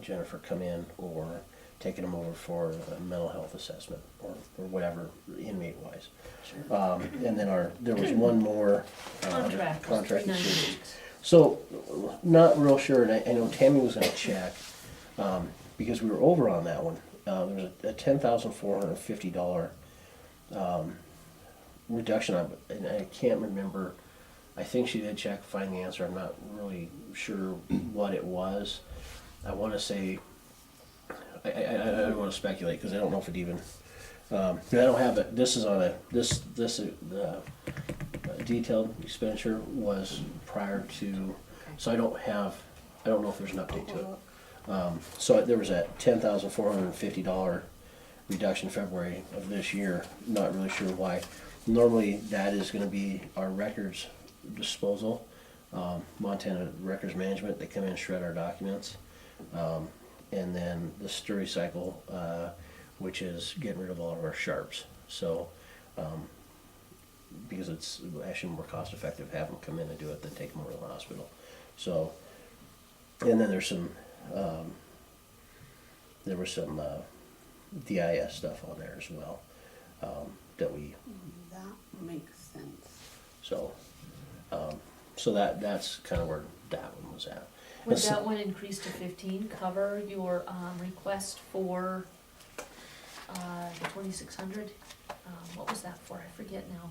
[SPEAKER 3] Jennifer come in or taking them over for a mental health assessment or whatever inmate wise. And then there was one more
[SPEAKER 9] Contract was
[SPEAKER 3] contract and service.
[SPEAKER 9] 396.
[SPEAKER 3] So not real sure, and I know Tammy was going to check because we were over on that one. There was a $10,450 reduction on, and I can't remember. I think she did check, find the answer. I'm not really sure what it was. I want to say, I don't want to speculate because I don't know if it even. I don't have it. This is on the detailed expenditure was prior to, so I don't know if there's an update to it. So there was a $10,450 reduction in February of this year. Not really sure why. Normally that is going to be our records disposal, Montana Records Management. They come in and shred our documents, and then the Sturry Cycle, which is getting rid of all of our sharps. So because it's actually more cost effective having them come in and do it than take them over to the hospital. So, and then there's some there was some DIS stuff on there as well that we.
[SPEAKER 7] That makes sense.
[SPEAKER 3] So, so that's kind of where that one was at.
[SPEAKER 5] Would
[SPEAKER 3] And so-
[SPEAKER 5] that one increase to 15 cover your request for the 2,600? What was that for? I forget now.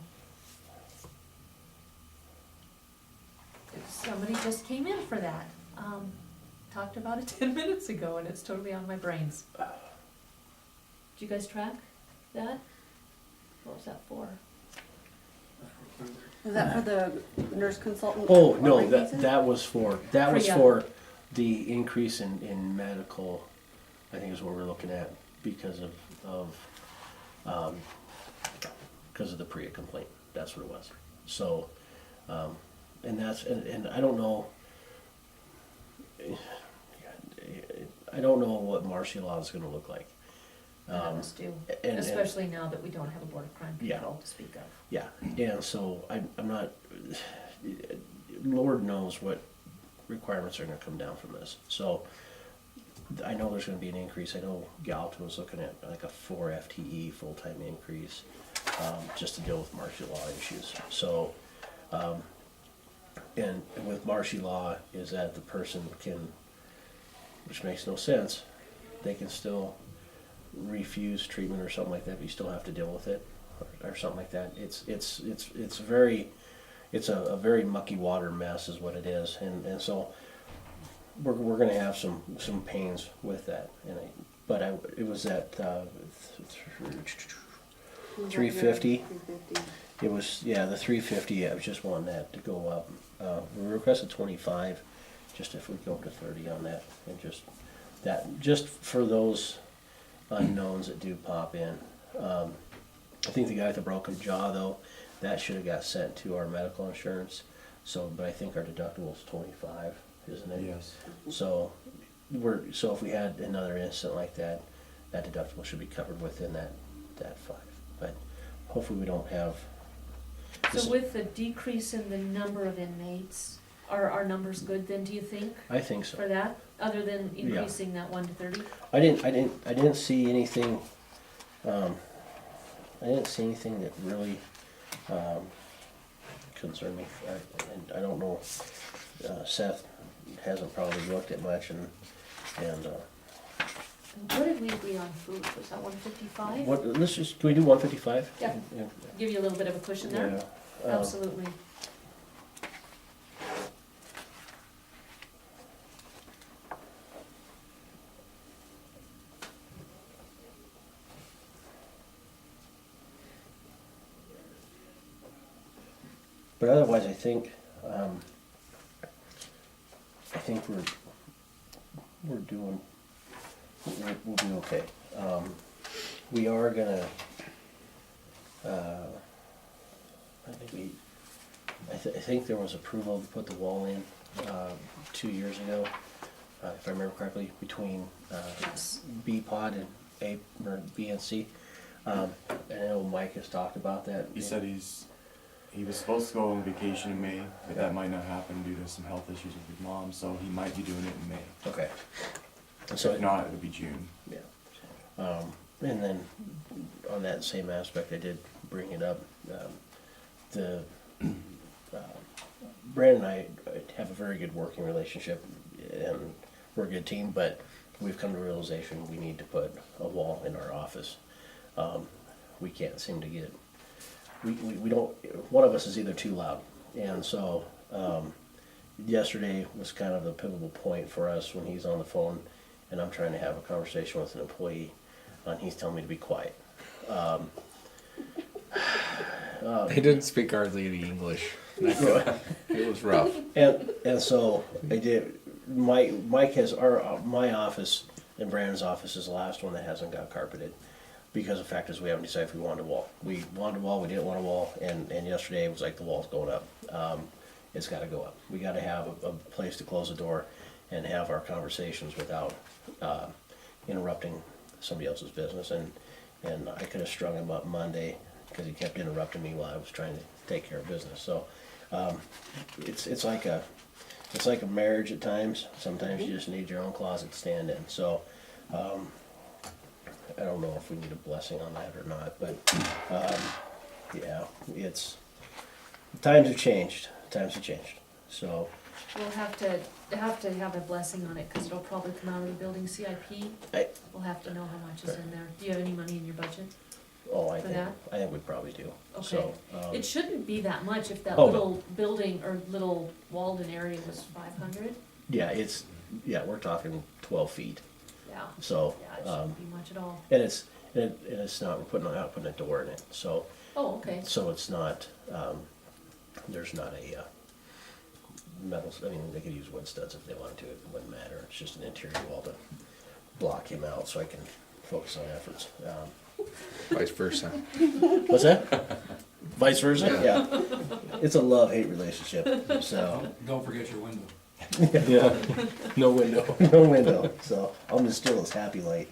[SPEAKER 5] Somebody just came in for that. Talked about it 10 minutes ago and it's totally on my brains. Did you guys track that? What was that for?
[SPEAKER 7] Was that for the nurse consultant?
[SPEAKER 3] Oh, no,
[SPEAKER 7] rate
[SPEAKER 3] that,
[SPEAKER 7] cases?
[SPEAKER 3] that was for
[SPEAKER 5] For
[SPEAKER 3] the increase in medical, I think is what we're looking at because of the PREA complaint. That's what it was. So, and I don't know, I don't know what martial law is gonna look like.
[SPEAKER 5] None of us do,
[SPEAKER 3] and-
[SPEAKER 5] especially now that we don't have a board of crime
[SPEAKER 3] Yeah.
[SPEAKER 5] control to speak of.
[SPEAKER 3] Yeah, and so I'm not, Lord knows what requirements are gonna come down from this. So I know there's gonna be an increase. I know Gallatin was looking at like a 4 FTE full-time increase, just to deal with martial law issues. So, and with martial law is that the person can, which makes no sense, they can still refuse treatment or something like that, but you still have to deal with it, or something like that. It's a very mucky water mess is what it is, and so we're gonna have some pains with that. It was at 350.
[SPEAKER 7] 350.
[SPEAKER 3] It was, yeah, the 350. I was just wanting that to go up. We requested 25, just if we go up to 30 on that, and just for those unknowns that do pop in. I think the guy with the broken jaw, though, that should have got sent to our medical insurance. So, but I think our deductible is 25, isn't it?
[SPEAKER 8] Yes.
[SPEAKER 3] So if we had another incident like that, that deductible should be covered within that 5. But hopefully we don't have. this-
[SPEAKER 5] So with the decrease in the number of inmates, are our numbers good then, do you think,
[SPEAKER 3] I think so.
[SPEAKER 5] for that? Other than increasing that 1 to 30?
[SPEAKER 3] I didn't see anything, I didn't see anything that really, concerned me. I don't know, Seth hasn't probably looked at much and,
[SPEAKER 5] And what did we agree on food? Was that 155?
[SPEAKER 3] what, let's just, can we do 155?
[SPEAKER 5] Yeah. Give you a little bit of a cushion there?
[SPEAKER 3] Yeah.
[SPEAKER 5] Absolutely.
[SPEAKER 3] But otherwise, I think we're doing, we'll be okay. We are gonna, I think there was approval to put the wall in, 2 years ago, if I remember correctly, between,
[SPEAKER 5] Yes.
[SPEAKER 3] B-Pod and A, or B and C. And I know Mike has talked about that.
[SPEAKER 8] He said he was supposed to go on vacation in May, but that might not happen due to some health issues with his mom, so he might be doing it in May.
[SPEAKER 3] Okay. And
[SPEAKER 8] So
[SPEAKER 3] so,
[SPEAKER 8] if not, it'll be June.
[SPEAKER 3] yeah. And then on that same aspect, I did bring it up. Brandon and I have a very good working relationship and we're a good team, but we've come to the realization we need to put a wall in our office. We can't seem to get, we don't, one of us is either too loud. And so, yesterday was kind of the pivotal point for us when he's on the phone and I'm trying to have a conversation with an employee and he's telling me to be quiet.
[SPEAKER 2] He didn't speak hardly any English. It was rough.
[SPEAKER 3] And so I did, Mike has, my office and Brandon's office is the last one that hasn't got carpeted. Because the fact is we haven't decided if we wanted a wall. We wanted a wall, we didn't want a wall, and yesterday it was like the wall's going up. It's gotta go up. We gotta have a place to close the door and have our conversations without, interrupting somebody else's business. And I could've strung him up Monday, cause he kept interrupting me while I was trying to take care of business, so. It's like a marriage at times. Sometimes you just need your own closet to stand in, so, I don't know if we need a blessing on that or not, but, yeah, times have changed, so,
[SPEAKER 5] We'll have to have a blessing on it, cause it'll probably come out of the building CIP. We'll have to know how much is in there. Do you have any money in your budget?
[SPEAKER 3] I
[SPEAKER 5] For
[SPEAKER 3] think,
[SPEAKER 5] that?
[SPEAKER 3] I think we probably do,
[SPEAKER 5] Okay.
[SPEAKER 3] so.
[SPEAKER 5] It shouldn't be that much if that
[SPEAKER 3] Oh, no.
[SPEAKER 5] little building or little Walden area was 500.
[SPEAKER 3] Yeah, we're talking 12 feet,
[SPEAKER 5] Yeah,
[SPEAKER 3] so,
[SPEAKER 5] yeah, it shouldn't be much at all.
[SPEAKER 3] and it's not, we're not putting a door in it, so.
[SPEAKER 5] Oh, okay.
[SPEAKER 3] So it's not, there's not a, metal, I mean, they could use wood studs if they wanted to, it wouldn't matter, it's just an interior wall to block him out so I can focus on efforts.
[SPEAKER 2] Vice versa.
[SPEAKER 3] What's that? Vice versa? Yeah. It's a love-hate relationship, so.
[SPEAKER 6] Don't forget your window.
[SPEAKER 3] Yeah. No window, so I'm just still his happy light.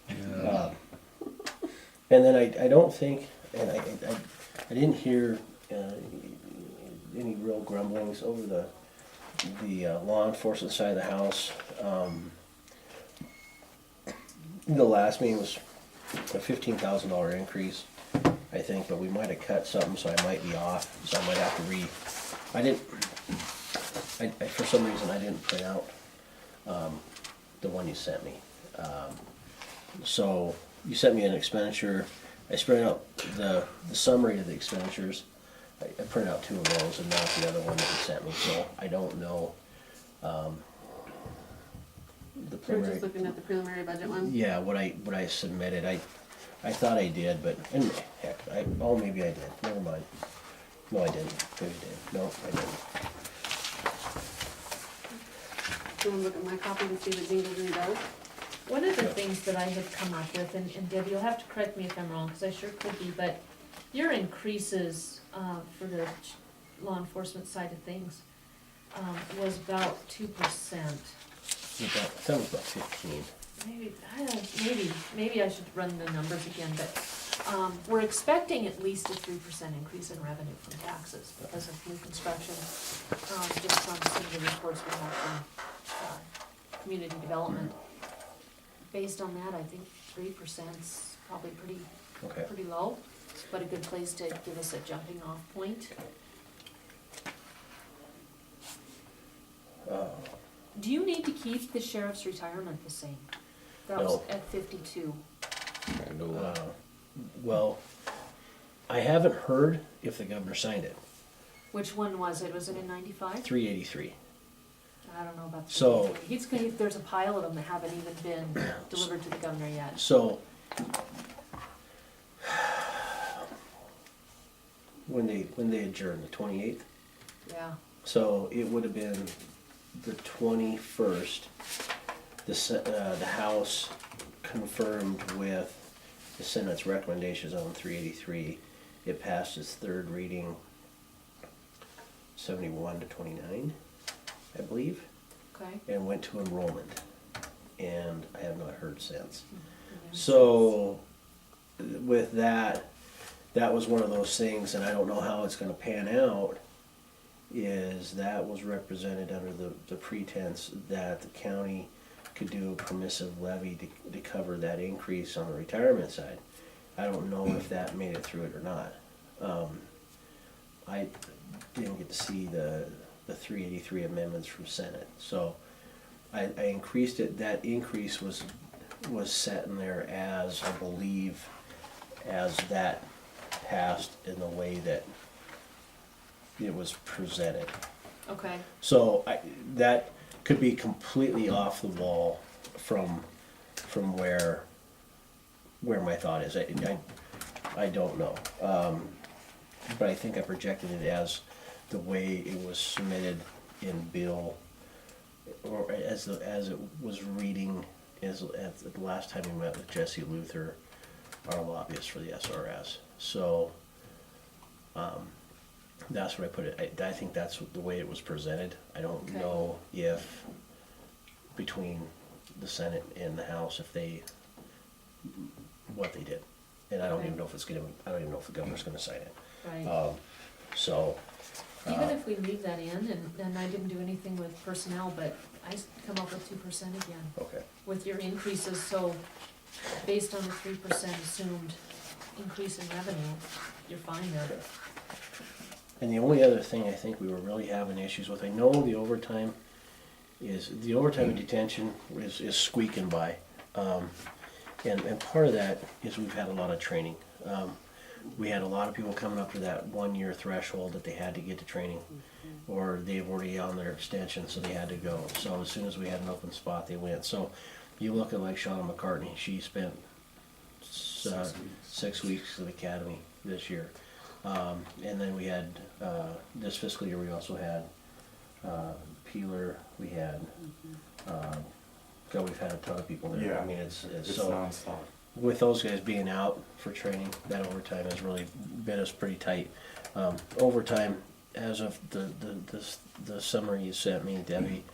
[SPEAKER 3] And then I don't think, and I didn't hear any real grumblings over the law enforcement side of the house. The last meeting was a $15,000 increase, I think, but we might have cut something, so I might be off, so I might have to I didn't, for some reason, I didn't print out, the one you sent me. So, you sent me an expenditure, I printed out the summary of the expenditures. I printed out 2 of those and not the other one that you sent me, so I don't know, the
[SPEAKER 7] We're
[SPEAKER 3] preliminary.
[SPEAKER 7] just looking at the preliminary budget one.
[SPEAKER 3] Yeah, what I submitted, I thought I did, but, and heck, maybe I did, never mind. No, I didn't, maybe I did, no, I didn't.
[SPEAKER 7] Do you wanna look at my copy and see the jingles and bells?
[SPEAKER 5] One of the things that I had come up with, and Deb, you'll have to correct me if I'm wrong, because I sure could be, but your increases for the law enforcement side of things was about 2%.
[SPEAKER 3] That was about 15.
[SPEAKER 5] Maybe I should run the numbers again, but We're expecting at least a 3% increase in revenue from taxes because of new construction, just from some of the reports we have from community development. Based on that, I think 3%'s probably
[SPEAKER 3] Okay.
[SPEAKER 5] pretty low, but a good place to give us a jumping off point. Do you need to keep the sheriff's retirement the same? That was
[SPEAKER 3] No.
[SPEAKER 5] at 52.
[SPEAKER 2] I know,
[SPEAKER 3] Well, I haven't heard if the governor signed it.
[SPEAKER 5] Which one was it? Was it in 95?
[SPEAKER 3] 383.
[SPEAKER 5] I don't know about the.
[SPEAKER 3] So-
[SPEAKER 5] There's a pile of them that haven't even been delivered to the governor yet.
[SPEAKER 3] So, when they adjourned, the 28th?
[SPEAKER 5] Yeah,
[SPEAKER 3] So it would have been the 21st, the House confirmed with the Senate's recommendations on 383. It passed its third reading 71 to 29, I believe,
[SPEAKER 5] okay.
[SPEAKER 3] and went to enrollment. And I have not heard since.
[SPEAKER 5] Yeah.
[SPEAKER 3] So, with that, that was one of those things, and I don't know how it's gonna pan out, is that was represented under the pretense that the county could do a permissive levy to cover that increase on the retirement side. I don't know if that made it through it or not. I didn't get to see the 383 amendments from Senate, so I increased it. That increase was set in there as, I believe, as that passed in the way that it was presented.
[SPEAKER 5] Okay,
[SPEAKER 3] So that could be completely off the wall from where my thought is. I don't know. But I think I projected it as the way it was submitted in bill, or as it was reading at the last time we met with Jesse Luther, our lobbyist for the SRS. So that's what I put it. I think that's the way it was presented. I don't
[SPEAKER 5] Okay.
[SPEAKER 3] know if between the Senate and the House, if they, what they did. And I don't
[SPEAKER 5] Okay.
[SPEAKER 3] even know if I don't even know if the governor's gonna sign it.
[SPEAKER 5] right.
[SPEAKER 3] So,
[SPEAKER 5] Even if we leave that in, and I didn't do anything with personnel, but I come up with 2% again
[SPEAKER 3] okay.
[SPEAKER 5] with your increases, so based on the 3% assumed increase in revenue, you're fine there.
[SPEAKER 3] And the only other thing I think we were really having issues with, I know the overtime in detention is squeaking by. And part of that is we've had a lot of training. We had a lot of people coming up to that 1-year threshold that they had to get to training, or they've already on their extension, so they had to go. So as soon as we had an open spot, they went. So you look at like Shauna McCartney, she spent 6 weeks at Academy this year. And then we had, this fiscal year, we also had Peeler, we had, we've had a ton of people there.
[SPEAKER 8] Yeah.
[SPEAKER 3] I mean, it's
[SPEAKER 8] It's
[SPEAKER 3] so,
[SPEAKER 8] nonstop.
[SPEAKER 3] with those guys being out for training, that overtime has really been us pretty tight. Overtime, as of the summary you sent me, Debbie,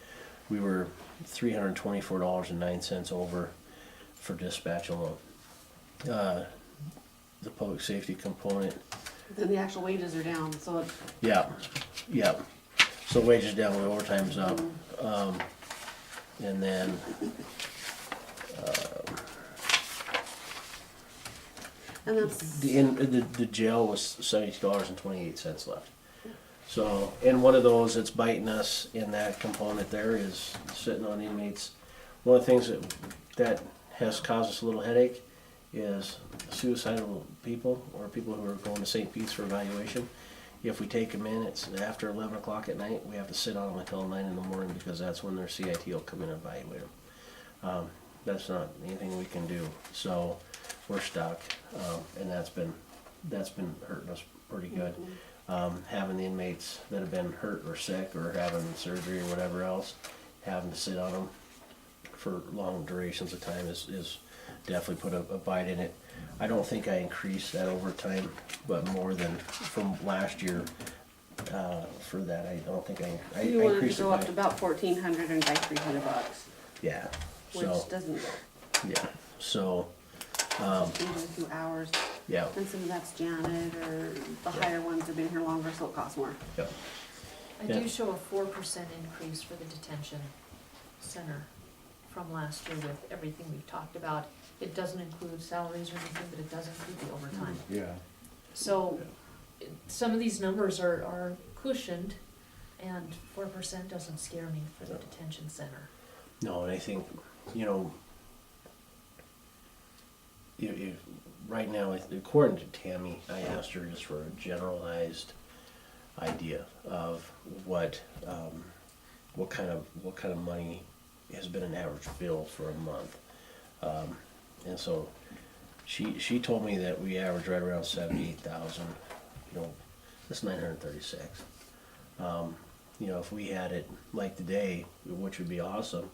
[SPEAKER 3] we were $324.09 over for dispatch alone. The public safety component,
[SPEAKER 7] Then the actual wages are down, so
[SPEAKER 3] yeah. So wages down, when overtime's up. And then,
[SPEAKER 7] and that's
[SPEAKER 3] the jail was $72.28 left. So, and one of those that's biting us in that component there is sitting on inmates. One of the things that has caused us a little headache is suicidal people, or people who are going to St. Pete's for evaluation. If we take them in, it's after 11 o'clock at night, we have to sit on them until 9 in the morning, because that's when their CIT will come in and evaluate them. That's not anything we can do, so we're stuck, and that's been hurting us pretty good. Having the inmates that have been hurt or sick or having surgery or whatever else, having to sit on them for long durations of time is definitely put a bite in it. I don't think I increased that overtime, but more than from last year. For that, I don't think I
[SPEAKER 7] you wanted to
[SPEAKER 3] increased it
[SPEAKER 7] go up
[SPEAKER 3] by,
[SPEAKER 7] to about $1,400 and by $300,
[SPEAKER 3] yeah,
[SPEAKER 7] which
[SPEAKER 3] so,
[SPEAKER 7] doesn't
[SPEAKER 3] yeah, so,
[SPEAKER 7] change in a few hours.
[SPEAKER 3] Yeah,
[SPEAKER 7] And some of that's Janet, or the higher ones have been here longer, so it costs more.
[SPEAKER 3] yep.
[SPEAKER 5] I
[SPEAKER 3] Yeah.
[SPEAKER 5] do show a 4% increase for the detention center from last year with everything we've talked about. It doesn't include salaries or anything, but it does include the overtime.
[SPEAKER 8] Yeah.
[SPEAKER 5] So, some of these numbers are cushioned, and 4% doesn't scare me for the detention center.
[SPEAKER 3] No, and I think, you know, right now, according to Tammy, I asked her just for a generalized idea of what kind of money has been an average bill for a month. And so she told me that we average right around 78,000, you know, that's 936. You know, if we had it like today, which would be awesome,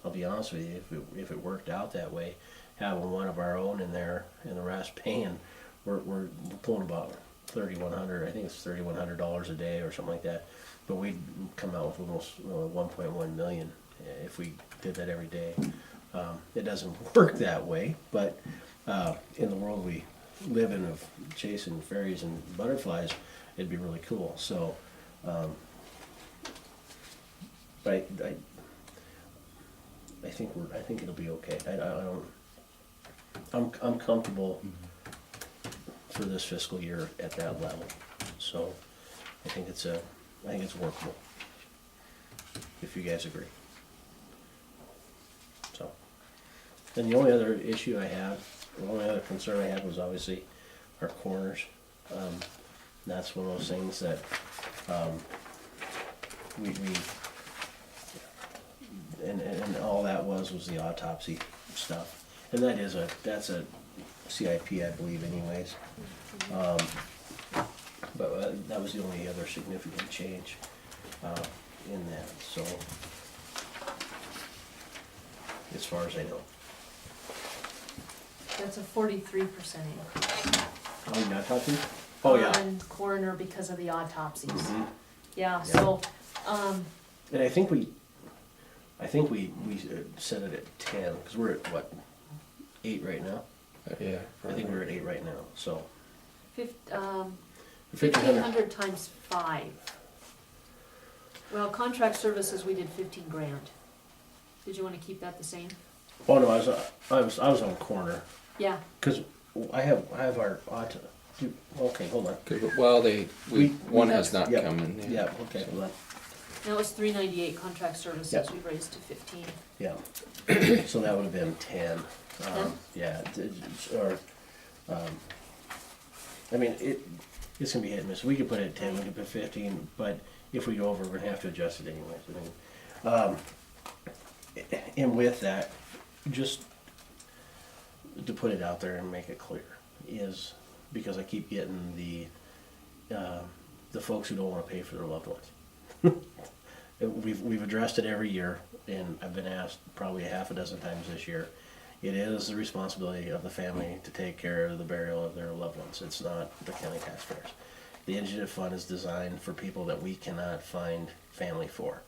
[SPEAKER 3] I'll be honest with you, if it worked out that way, having one of our own in there and the rest paying, we're pulling about 3,100, I think it's $3,100 a day or something like that. But we'd come out with almost 1.1 million if we did that every day. It doesn't work that way, but in the world we live in of chasing fairies and butterflies, it'd be really cool. So, but I think it'll be okay. I'm comfortable for this fiscal year at that level. So I think it's workable. If you guys agree. So, and the only other issue I had, the only other concern I had was obviously our corners. That's one of those things that we and all that was the autopsy stuff, and that's a CIP, I believe, anyways. But that was the only other significant change in that. So, as far as I know.
[SPEAKER 5] That's a 43% increase.
[SPEAKER 3] Oh, you not talking? Oh, yeah.
[SPEAKER 5] On coroner because of the autopsies.
[SPEAKER 3] Mhm.
[SPEAKER 5] Yeah, so,
[SPEAKER 3] And I think we set it at 10, because we're at what, 8 right now?
[SPEAKER 2] Yeah.
[SPEAKER 3] I think we're at 8 right now, so.
[SPEAKER 5] 1,500 times 5. Well, contract services, we did 15 grand. Did you wanna keep that the same?
[SPEAKER 3] Oh, no, I was on corner,
[SPEAKER 5] Yeah,
[SPEAKER 3] because I have our auto, okay, hold on.
[SPEAKER 2] Well,
[SPEAKER 3] We-
[SPEAKER 2] one
[SPEAKER 3] we-
[SPEAKER 2] has not
[SPEAKER 3] yep,
[SPEAKER 2] come in.
[SPEAKER 3] Yeah, okay, hold on.
[SPEAKER 5] that was 398 contract services,
[SPEAKER 3] Yeah.
[SPEAKER 5] we raised to 15.
[SPEAKER 3] Yeah, so that would have been 10.
[SPEAKER 5] 10?
[SPEAKER 3] Yeah, I mean, it's gonna be hit and miss. We could put it at 10, we could put 15, but if we go over, we're gonna have to adjust it anyways. I mean, and with that, just to put it out there and make it clear, is because I keep getting the folks who don't wanna pay for their loved ones. We've addressed it every year, and I've been asked probably a half a dozen times this year. It is the responsibility of the family to take care of the burial of their loved ones. It's not the county taxpayers. The indigent fund is designed for people that we cannot find family for.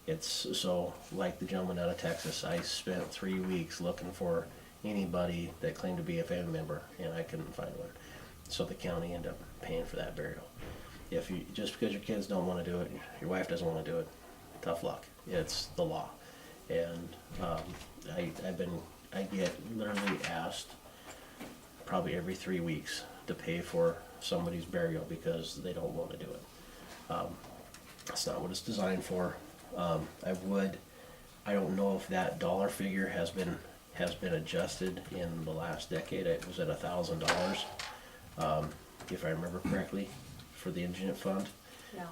[SPEAKER 3] It's so, like the gentleman out of Texas, I spent 3 weeks looking for anybody that claimed to be a family member, and I couldn't find one. So the county ended up paying for that burial. Just because your kids don't want to do it, your wife doesn't want to do it, tough luck. It's the law. And I get literally asked probably every 3 weeks to pay for somebody's burial because they don't want to do it. That's not what it's designed for. I don't know if that dollar figure has been adjusted in the last decade. It was at $1,000, if I remember correctly, for the indigent fund.
[SPEAKER 5] Yeah.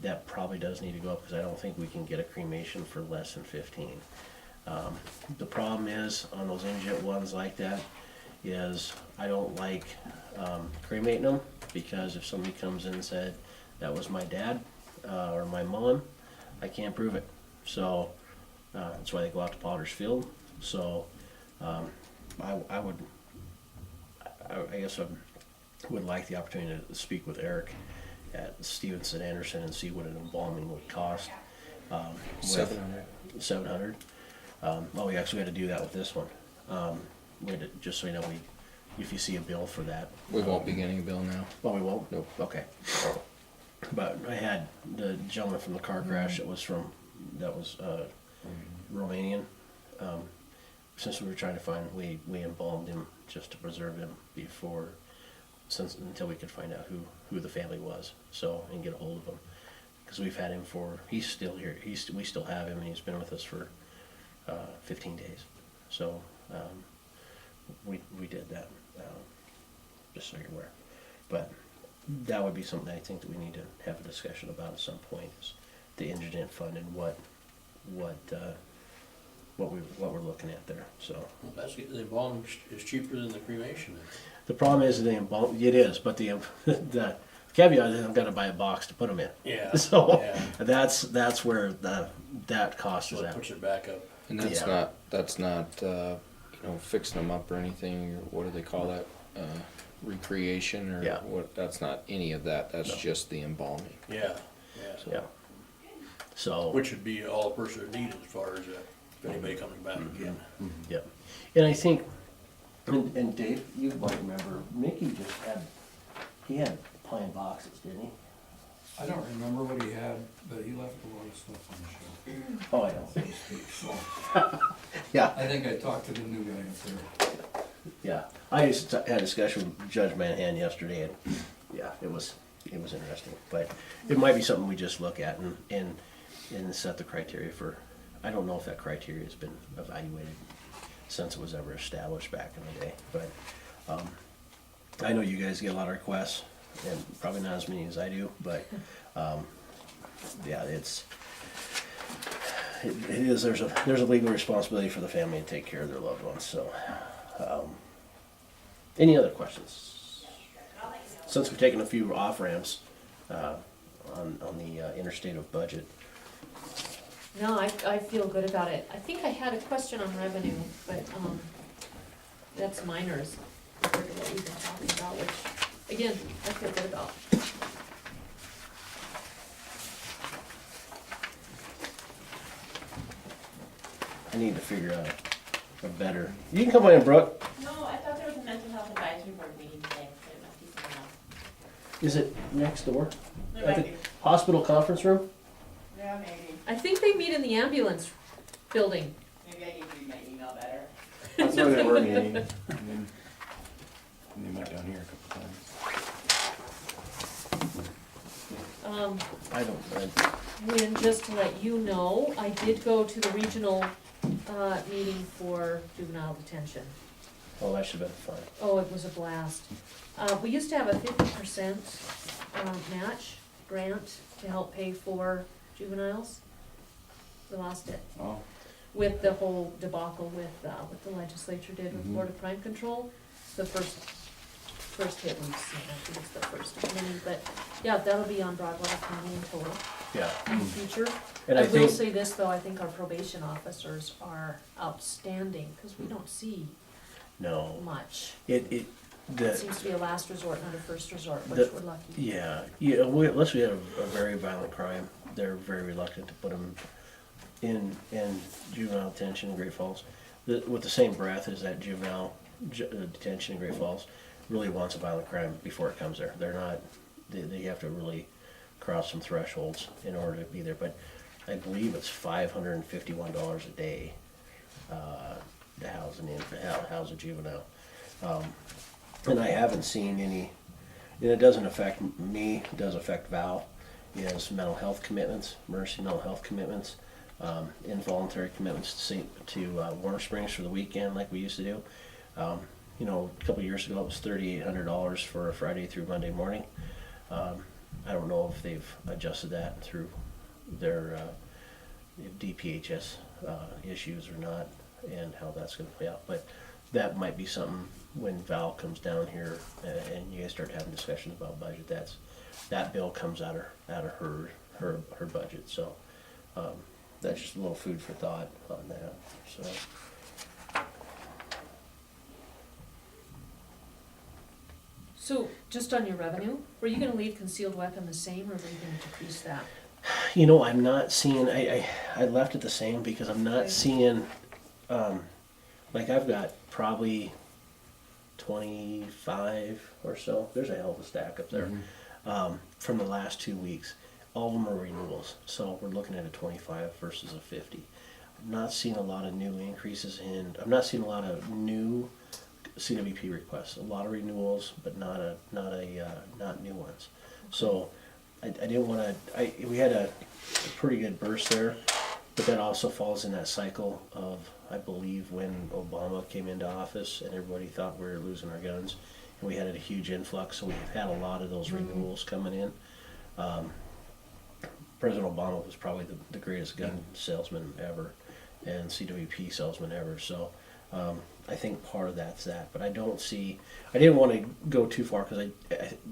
[SPEAKER 3] That probably does need to go up because I don't think we can get a cremation for less than 15. The problem is on those indigent ones like that is I don't like cremating them, because if somebody comes in and said that was my dad or my mom, I can't prove it. So that's why they go out to Potter's Field. So I guess I would like the opportunity to speak with Eric at Stevenson Anderson and see what an embalming would cost.
[SPEAKER 2] 700.
[SPEAKER 3] 700. Oh, we actually had to do that with this one. Just so you know, we if you see a bill for that.
[SPEAKER 2] We won't be getting a bill now.
[SPEAKER 3] Well, we won't?
[SPEAKER 2] Nope.
[SPEAKER 3] Okay. But I had the gentleman from the car crash that was Romanian. Since we were trying to find, we embalmed him just to preserve him until we could find out who the family was, so, and get a hold of him. Because we've had him he's still here, we still have him, and he's been with us for 15 days. So, we did that, just so you're aware. But that would be something I think that we need to have a discussion about at some point, is the indigent fund and what we're looking at there, so.
[SPEAKER 4] Well, that's, the embalming is cheaper than the cremation.
[SPEAKER 3] The problem is the embalm, it is, but the caveat is I've gotta buy a box to put them in.
[SPEAKER 4] Yeah.
[SPEAKER 3] So,
[SPEAKER 4] Yeah.
[SPEAKER 3] that's where that cost
[SPEAKER 4] So
[SPEAKER 3] is
[SPEAKER 4] it
[SPEAKER 3] at.
[SPEAKER 4] puts it back up.
[SPEAKER 2] And
[SPEAKER 3] Yeah.
[SPEAKER 2] that's not, fixing them up or anything, or what do they call that? Recreation or
[SPEAKER 3] Yeah.
[SPEAKER 2] what, that's not any of that, that's
[SPEAKER 3] No.
[SPEAKER 2] just the embalming.
[SPEAKER 4] Yeah,
[SPEAKER 3] Yeah. So,
[SPEAKER 4] Which would be all a person would need as far as, if anybody comes back again.
[SPEAKER 3] yeah. And I think, and Dave, you might remember, Mickey he had pine boxes, didn't he?
[SPEAKER 10] I don't remember what he had, but he left a lot of stuff on the shelf,
[SPEAKER 3] Oh, I know.
[SPEAKER 10] so to speak, so.
[SPEAKER 3] Yeah,
[SPEAKER 10] I think I talked to the new guy up there.
[SPEAKER 3] yeah. I had a discussion with Judge Manhan yesterday, and, yeah, it was interesting. But it might be something we just look at and set the criteria for, I don't know if that criteria has been evaluated since it was ever established back in the day, but, I know you guys get a lot of requests, and probably not as many as I do, but, yeah, it is, there's a legal responsibility for the family to take care of their loved ones, so, any other questions? Since we've taken a few off-ramps, on the interstate of budget,
[SPEAKER 5] No, I feel good about it. I think I had a question on revenue, but, that's minors compared to what we've been talking about, which, again, I feel good about.
[SPEAKER 3] I need to figure out a better, you can come on in, Brooke.
[SPEAKER 11] No, I thought there was a mental health advisory board meeting today, but it must be something else.
[SPEAKER 3] Is it next door?
[SPEAKER 11] There
[SPEAKER 3] At
[SPEAKER 11] might
[SPEAKER 3] the
[SPEAKER 11] be.
[SPEAKER 3] hospital conference room?
[SPEAKER 11] Yeah, maybe.
[SPEAKER 5] I think they meet in the ambulance building.
[SPEAKER 11] Maybe I need to read my email better.
[SPEAKER 8] That's where they were meeting, and then they met down here a couple times.
[SPEAKER 3] I don't,
[SPEAKER 5] When, just to let you know, I did go to the regional, meeting for juvenile detention.
[SPEAKER 3] oh, that should've been fun.
[SPEAKER 5] Oh, it was a blast. We used to have a 50% match grant to help pay for juveniles. We lost it
[SPEAKER 8] Oh,
[SPEAKER 5] with the whole debacle with what the legislature did with Board of Crime Control. The first hit we've seen, I think it's the first of many, but yeah, that'll be on Broadwater County in total
[SPEAKER 3] Yeah.
[SPEAKER 5] in the future.
[SPEAKER 3] And
[SPEAKER 5] I
[SPEAKER 3] I
[SPEAKER 5] will
[SPEAKER 3] think,
[SPEAKER 5] say this, though, I think our probation officers are outstanding, because we don't see
[SPEAKER 3] no,
[SPEAKER 5] much.
[SPEAKER 3] it,
[SPEAKER 5] It
[SPEAKER 3] the,
[SPEAKER 5] seems to be a last resort, not a first resort,
[SPEAKER 3] The-
[SPEAKER 5] which we're lucky.
[SPEAKER 3] yeah, unless we have a very violent crime, they're very reluctant to put them in juvenile detention in Great Falls. With the same breath as that juvenile detention in Great Falls really wants a violent crime before it comes there. They're not, they have to really cross some thresholds in order to be there, but I believe it's $551 a day, to house an infant, house a juvenile. And I haven't seen any, and it doesn't affect me, it does affect Val, is mental health commitments, Mercy mental health commitments, involuntary commitments to Warm Springs for the weekend like we used to do. A couple of years ago, it was $3,800 for a Friday through Monday morning. I don't know if they've adjusted that through their DPHS issues or not, and how that's gonna play out, but that might be something when Val comes down here and you guys start having discussions about budget, that bill comes out of her budget, so, that's just a little food for thought on that, so.
[SPEAKER 5] So, just on your revenue, were you gonna leave concealed weapon the same, or were you gonna decrease that?
[SPEAKER 3] I'm not seeing, I left it the same because I'm not
[SPEAKER 5] Okay.
[SPEAKER 3] seeing, like I've got probably 25 or so. There's a hell of a stack up there. From the last 2 weeks. All of them are renewals. So we're looking at a 25 versus a 50. I'm not seeing a lot of new increases I'm not seeing a lot of new CWP requests. A lot of renewals, but not new ones. So I didn't want to, we had a pretty good burst there, but that also falls in that cycle of, I believe, when Obama came into office and everybody thought we were losing our guns. And we had a huge influx, so we've had a lot of those renewals coming in. President Obama was probably the greatest gun salesman ever and CWP salesman ever. So I think part of that's that. But I didn't want to go too far because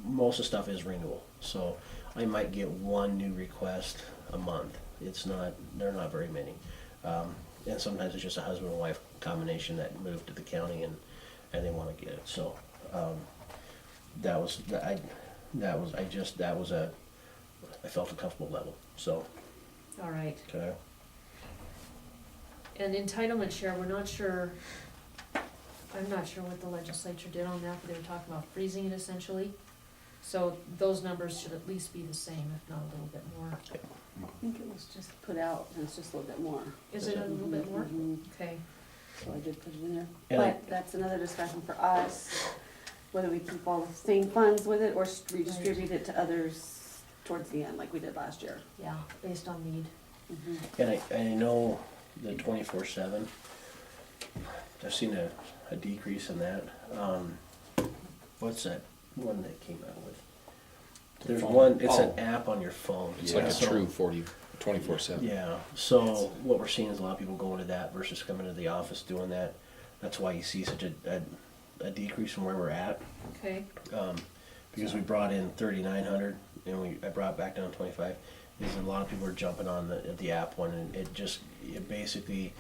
[SPEAKER 3] most of the stuff is renewal. So I might get one new request a month. They're not very many. And sometimes it's just a husband and wife combination that moved to the county and they want to get it. So I felt a comfortable level. So
[SPEAKER 9] All right.
[SPEAKER 3] okay.
[SPEAKER 5] And entitlement share, we're not sure, I'm not sure what the legislature did on that, but they were talking about freezing it essentially. So those numbers should at least be the same, if not a little bit more.
[SPEAKER 7] I think it was just put out, and it's just a little bit more.
[SPEAKER 5] Is it a little bit more?
[SPEAKER 7] Mhm.
[SPEAKER 5] Okay.
[SPEAKER 7] So I did put it in there.
[SPEAKER 3] And I-
[SPEAKER 7] But that's another discussion for us, whether we keep all the same funds with it or redistribute it to others towards the end, like we did last year.
[SPEAKER 5] Yeah, based on need.
[SPEAKER 7] Mhm.
[SPEAKER 3] And I know the 24/7, I've seen a decrease in that. What's that one that came out with? There's one, it's an app on your phone.
[SPEAKER 2] It's like a
[SPEAKER 3] So-
[SPEAKER 2] true 24/7.
[SPEAKER 3] Yeah, so what we're seeing is a lot of people going to that versus coming to the office doing that. That's why you see such a decrease from where we're at.
[SPEAKER 5] Okay.
[SPEAKER 3] Because we brought in 3,900 and I brought it back down to 25. Is a lot of people are jumping on the app one, and it basically,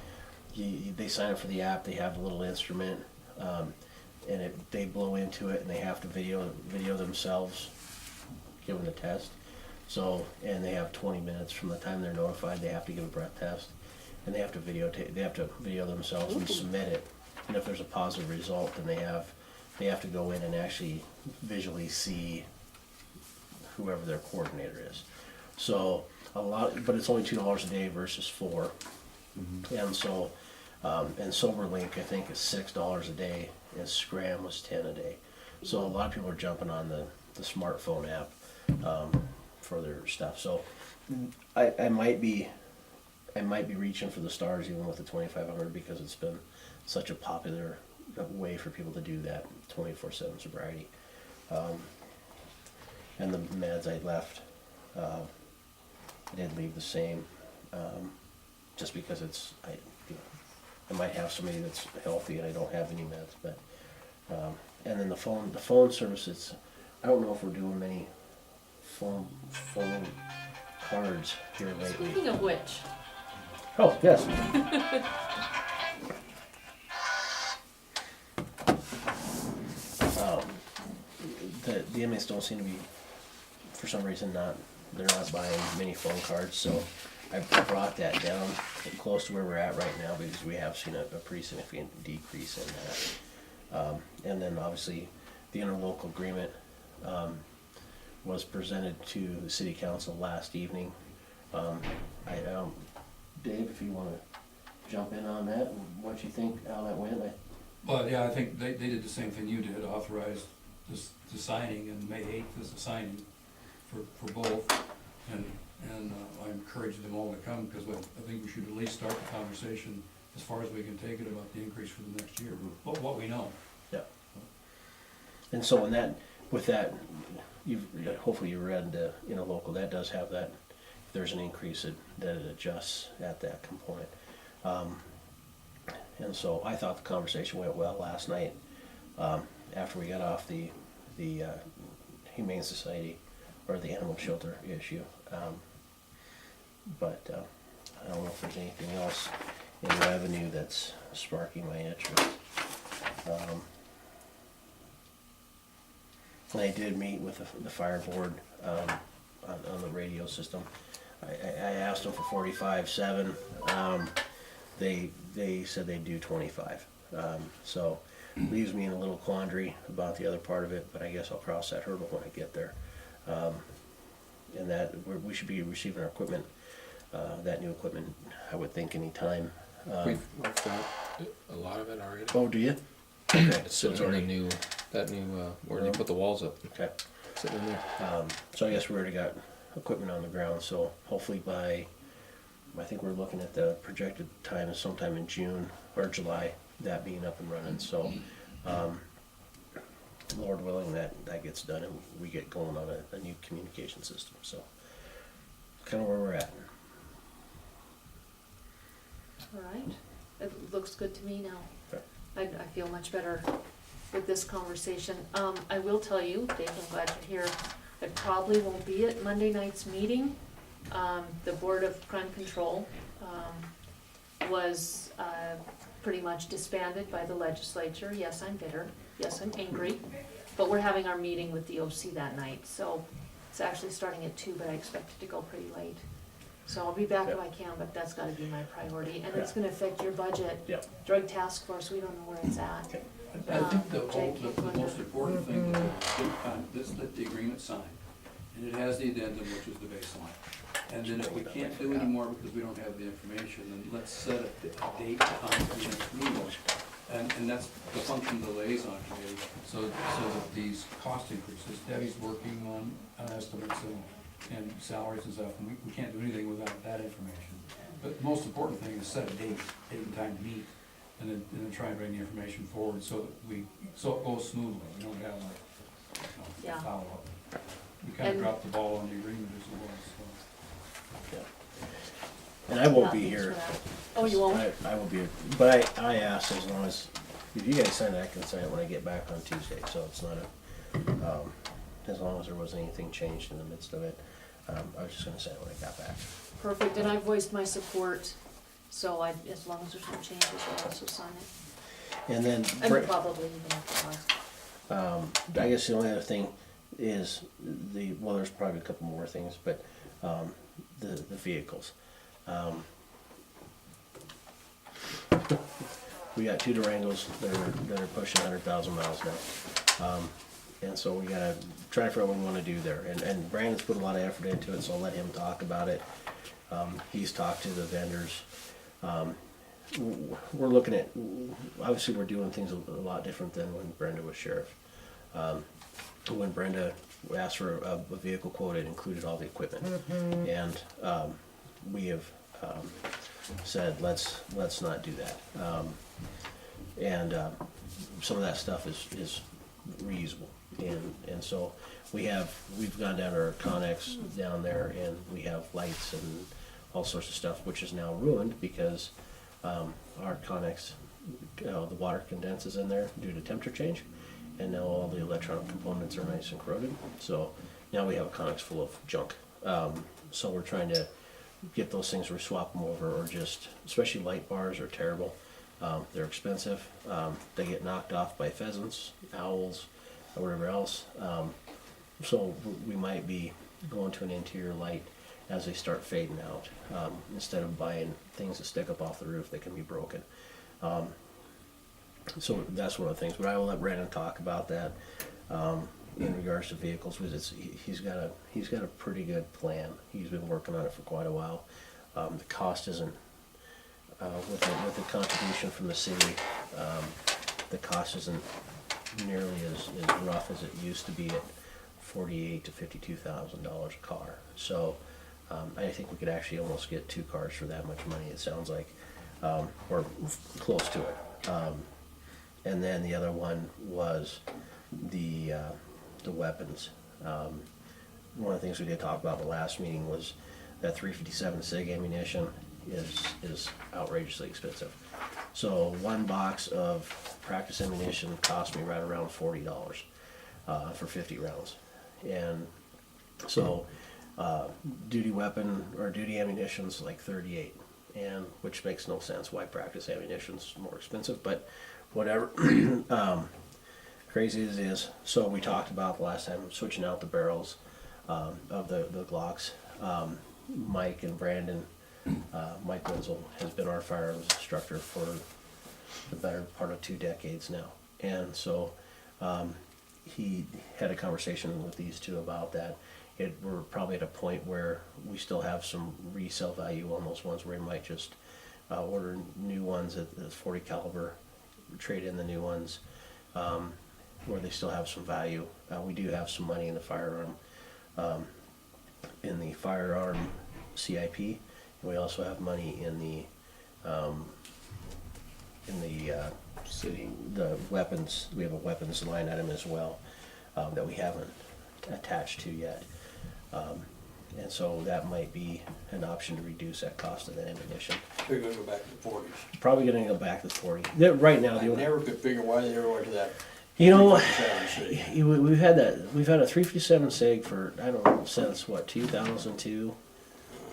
[SPEAKER 3] they sign up for the app, they have a little instrument, and they blow into it and they have to video themselves giving the test. So, and they have 20 minutes from the time they're notified, they have to give a breath test, and they have to video themselves and submit it. And if there's a positive result, then they have to go in and actually visually see whoever their coordinator is. So but it's only $2 a day versus $4. And so, and SoberLink I think is $6 a day, and Scram was $10 a day. So a lot of people are jumping on the smartphone app for their stuff. So I might be reaching for the stars even with the 2,500 because it's been such a popular way for people to do that 24/7 sobriety. And the meds I left, I did leave the same, just because I might have somebody that's healthy and I don't have any meds, but, and then the phone services, I don't know if we're doing many phone cards here lately.
[SPEAKER 5] Speaking of which,
[SPEAKER 3] Oh, yes. The inmates don't seem to be, for some reason, they're not buying many phone cards, so I brought that down close to where we're at right now because we have seen a pretty significant decrease in that. And then obviously the interlocal agreement was presented to the city council last evening. Dave, if you wanna jump in on that and what you think, how that went,
[SPEAKER 10] Well, yeah, I think they did the same thing you did, authorized the signing, and May 8th is the signing for both. And I encourage them all to come, because I think we should at least start the conversation as far as we can take it about the increase for the next year, what we know.
[SPEAKER 3] yeah. And so with that, hopefully you read the interlocal, that does have that, if there's an increase, that it adjusts at that component. And so I thought the conversation went well last night, after we got off the Humane Society, or the animal shelter issue. But I don't know if there's anything else in revenue that's sparking my interest. And I did meet with the fire board on the radio system. I asked them for 45.7. They said they'd do 25. So leaves me in a little quandary about the other part of it, but I guess I'll cross that hurdle when I get there. And that, we should be receiving our equipment, that new equipment, I would think anytime.
[SPEAKER 2] We've got a lot of it already.
[SPEAKER 3] Oh, do you? Okay,
[SPEAKER 2] It's
[SPEAKER 3] so it's
[SPEAKER 2] in the
[SPEAKER 3] already,
[SPEAKER 2] new, where you put the walls up,
[SPEAKER 3] okay.
[SPEAKER 2] sitting in there.
[SPEAKER 3] So I guess we already got equipment on the ground, so hopefully by, I think we're looking at the projected time is sometime in June or July, that being up and running, so, Lord willing, that gets done and we get going on a new communication system, so. Kinda where we're at.
[SPEAKER 5] All right, it looks good to me now.
[SPEAKER 3] Okay.
[SPEAKER 5] I feel much better with this conversation. I will tell you, Dave, I'm glad you're here, I probably won't be at Monday night's meeting. The Board of Crime Control, was, pretty much disbanded by the legislature. Yes, I'm bitter, yes, I'm angry, but we're having our meeting with the OC that night, so it's actually starting at 2, but I expect it to go pretty late. So I'll be back if I can, but that's gotta be my priority, and it's gonna affect your budget.
[SPEAKER 3] Yep.
[SPEAKER 5] Drug task force, we don't know where it's at.
[SPEAKER 3] Okay.
[SPEAKER 10] I think the
[SPEAKER 5] Jake, you
[SPEAKER 10] the
[SPEAKER 5] wanna-
[SPEAKER 10] most important thing is that the agreement signed, and it has the addendum, which is the baseline. And then if we can't do any more because we don't have the information, then let's set a date, time for the next meeting. And that's the function of the liaison committee, so that these cost increases, Debbie's working on estimates and salaries and stuff, and we can't do anything without that information. But the most important thing is set a date and time to meet, and then try and bring the information forward so that so it goes smoothly, we don't have like,
[SPEAKER 5] Yeah.
[SPEAKER 10] follow-up. We kinda
[SPEAKER 5] And-
[SPEAKER 10] dropped the ball on the agreement as it was, so.
[SPEAKER 3] And I won't
[SPEAKER 5] Yeah,
[SPEAKER 3] be
[SPEAKER 5] thanks
[SPEAKER 3] here.
[SPEAKER 5] for that. Oh, you won't?
[SPEAKER 3] I will be here, but I asked as long as, if you guys sign it, I can sign it when I get back on Tuesday, so it's not as long as there wasn't anything changed in the midst of it. I was just gonna sign it when I got back.
[SPEAKER 5] Perfect, and I voiced my support, so as long as there's no changes, I'll also sign it.
[SPEAKER 3] And then,
[SPEAKER 5] And probably even if there are.
[SPEAKER 3] I guess the only other thing is well, there's probably a couple more things, but, the vehicles. We got 2 Durangos that are pushing 100,000 miles now. And so we gotta try to figure out what we wanna do there. And Brandon's put a lot of effort into it, so I'll let him talk about it. He's talked to the vendors. We're looking at, obviously we're doing things a lot different than when Brenda was sheriff. When Brenda asked for a vehicle quote, it included all the equipment. And we have said, let's not do that. Some of that stuff is reusable. And so we've gone down to our Connex down there, and we have lights and all sorts of stuff, which is now ruined because our Connex, the water condenses in there due to temperature change, and now all the electronic components are nice and corroded. So now we have a Connex full of junk. So we're trying to get those things, or swap them over, or just, especially light bars are terrible. They're expensive. They get knocked off by pheasants, owls, or whatever else. So we might be going to an interior light as they start fading out, instead of buying things that stick up off the roof that can be broken. So that's one of the things, but I will let Brandon talk about that in regards to vehicles, because he's got a pretty good plan. He's been working on it for quite a while. The cost isn't, with the contribution from the city, the cost isn't nearly as rough as it used to be at $48,000 to $52,000 a car. So I think we could actually almost get 2 cars for that much money, it sounds like, or close to it. And then the other one was the weapons. One of the things we did talk about in the last meeting was that 357 SIG ammunition is outrageously expensive. So 1 box of practice ammunition cost me right around $40 for 50 rounds. And so duty weapon or duty ammunition's like $38, and which makes no sense why practice ammunition's more expensive, but whatever. Crazy as it is. So we talked about the last time switching out the barrels of the Glocks. Mike and Brandon, Mike Wenzel has been our firearms instructor for the better part of 2 decades now. And so, he had a conversation with these two about that. We're probably at a point where we still have some resale value on those ones where we might just order new ones at the 40 caliber, trade in the new ones, where they still have some value. We do have some money in the firearm CIP. We also have money in the
[SPEAKER 2] City.
[SPEAKER 3] the weapons. We have a weapons line item as well that we haven't attached to yet. And so that might be an option to reduce that cost of that ammunition.
[SPEAKER 4] So you're gonna go back to the forties.
[SPEAKER 3] Probably gonna go back to 40. Right now,
[SPEAKER 4] I never could figure why they ever went to that.
[SPEAKER 3] you know,
[SPEAKER 4] 357 city.
[SPEAKER 3] we've had a 357 SIG for, I don't know, since what, 2002,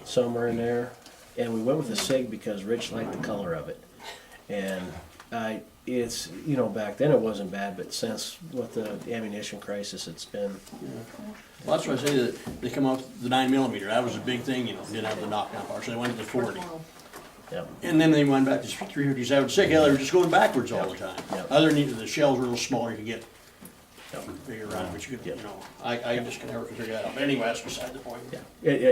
[SPEAKER 3] somewhere in there. And we went with the SIG because Rich liked the color of it. And it's, you know, back then it wasn't bad, but since with the ammunition crisis, it's been,
[SPEAKER 4] Well, that's why I say that they come out with the 9mm. That was a big thing, you know, didn't have the knockdown power, so they went to the 40.
[SPEAKER 3] yeah.
[SPEAKER 4] And then they went back to 357 SIG. Yeah, they were just going backwards all the time.
[SPEAKER 3] Yep.
[SPEAKER 4] Other than the shells were a little smaller, you could get
[SPEAKER 3] Yep.
[SPEAKER 4] bigger around, but you could,
[SPEAKER 3] Yep.
[SPEAKER 4] you know, I just can never figure that out. But anyway, that's beside the point.
[SPEAKER 3] Yeah,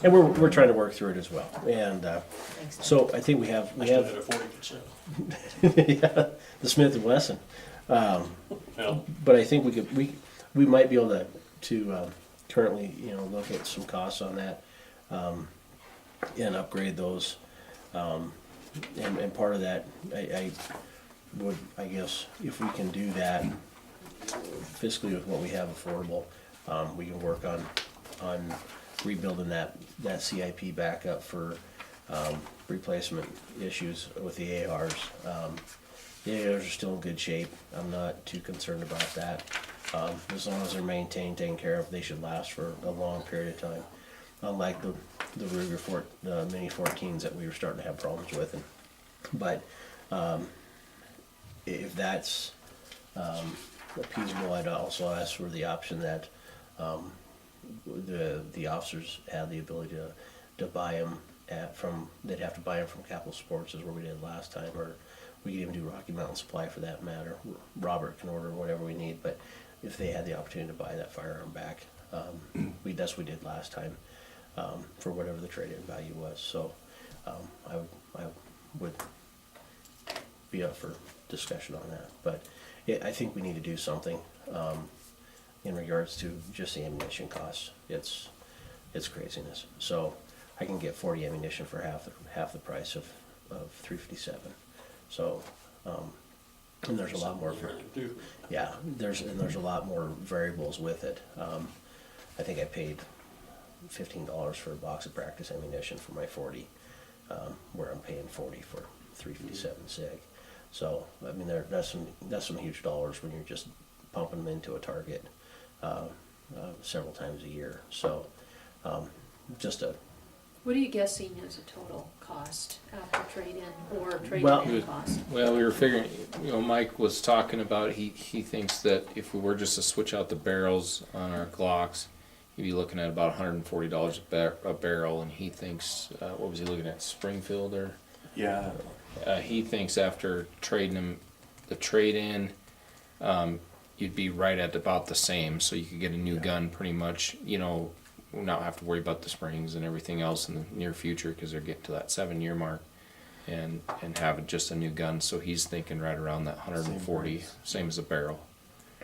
[SPEAKER 3] and we're trying to work through it as well. And
[SPEAKER 9] Thanks, Tom.
[SPEAKER 3] so I think we have
[SPEAKER 4] I still had a 40 consent.
[SPEAKER 3] yeah, the Smith and Wesson.
[SPEAKER 4] Well,
[SPEAKER 3] But I think we might be able to currently, you know, look at some costs on that and upgrade those. And part of that, I would, I guess, if we can do that fiscally with what we have affordable, we can work on rebuilding that CIP back up for replacement issues with the ARs. The ARs are still in good shape. I'm not too concerned about that. As long as they're maintained, taken care of, they should last for a long period of time. Unlike the Ruger Mini 14s that we were starting to have problems with. But if that's appeasable, I'd also ask for the option that the officers have the ability to buy them they'd have to buy them from Capital Sports, is where we did last time, or we could even do Rocky Mountain Supply for that matter. Robert can order whatever we need, but if they had the opportunity to buy that firearm back, that's what we did last time, for whatever the trade-in value was. So I would be up for discussion on that. But I think we need to do something in regards to just the ammunition costs. It's craziness. So I can get 40 ammunition for half the price of 357. So and there's a lot more. Yeah, there's a lot more variables with it. I think I paid $15 for a box of practice ammunition for my 40, where I'm paying 40 for 357 SIG. So I mean, that's some huge dollars when you're just pumping them into a target several times a year. So
[SPEAKER 5] What are you guessing is a total cost after trade-in or
[SPEAKER 3] Well-
[SPEAKER 5] trade-in cost?
[SPEAKER 2] Well, we were figuring, you know, Mike was talking about, he thinks that if we were just to switch out the barrels on our Glocks, you'd be looking at about $140 a barrel, and he thinks, what was he looking at, Springfield or?
[SPEAKER 8] Yeah,
[SPEAKER 2] He thinks after trading them, the trade-in, you'd be right at about the same, so you could get a new gun pretty much, you know, not have to worry about the springs and everything else in the near future, because they're getting to that 7-year mark, and have just a new gun. So he's thinking right around that 140, same as a barrel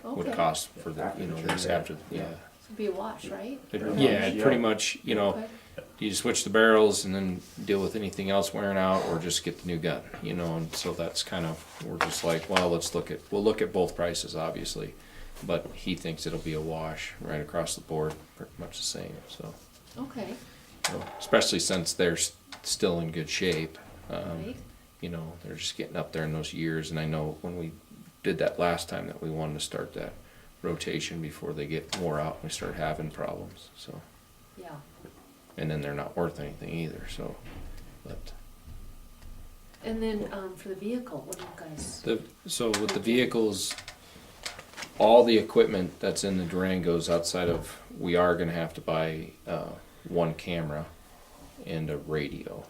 [SPEAKER 2] would
[SPEAKER 5] Okay,
[SPEAKER 2] cost for the, you know, just after, yeah.
[SPEAKER 5] it'd be a wash, right?
[SPEAKER 2] Yeah, it'd pretty much, you know,
[SPEAKER 5] Okay.
[SPEAKER 2] you just switch the barrels and then deal with anything else wearing out, or just get the new gun, you know. And so that's kind of, we're just like, well, we'll look at both prices, obviously, but he thinks it'll be a wash right across the board, pretty much the same. So,
[SPEAKER 5] Okay,
[SPEAKER 2] especially since they're still in good shape,
[SPEAKER 5] right,
[SPEAKER 2] you know, they're just getting up there in those years. And I know when we did that last time that we wanted to start that rotation before they get wore out and we start having problems. So,
[SPEAKER 5] yeah.
[SPEAKER 2] and then they're not worth anything either. So, but.
[SPEAKER 5] And then, for the vehicle, what do you guys?
[SPEAKER 2] So with the vehicles, all the equipment that's in the Durangos outside of, we are gonna have to buy one camera and a radio.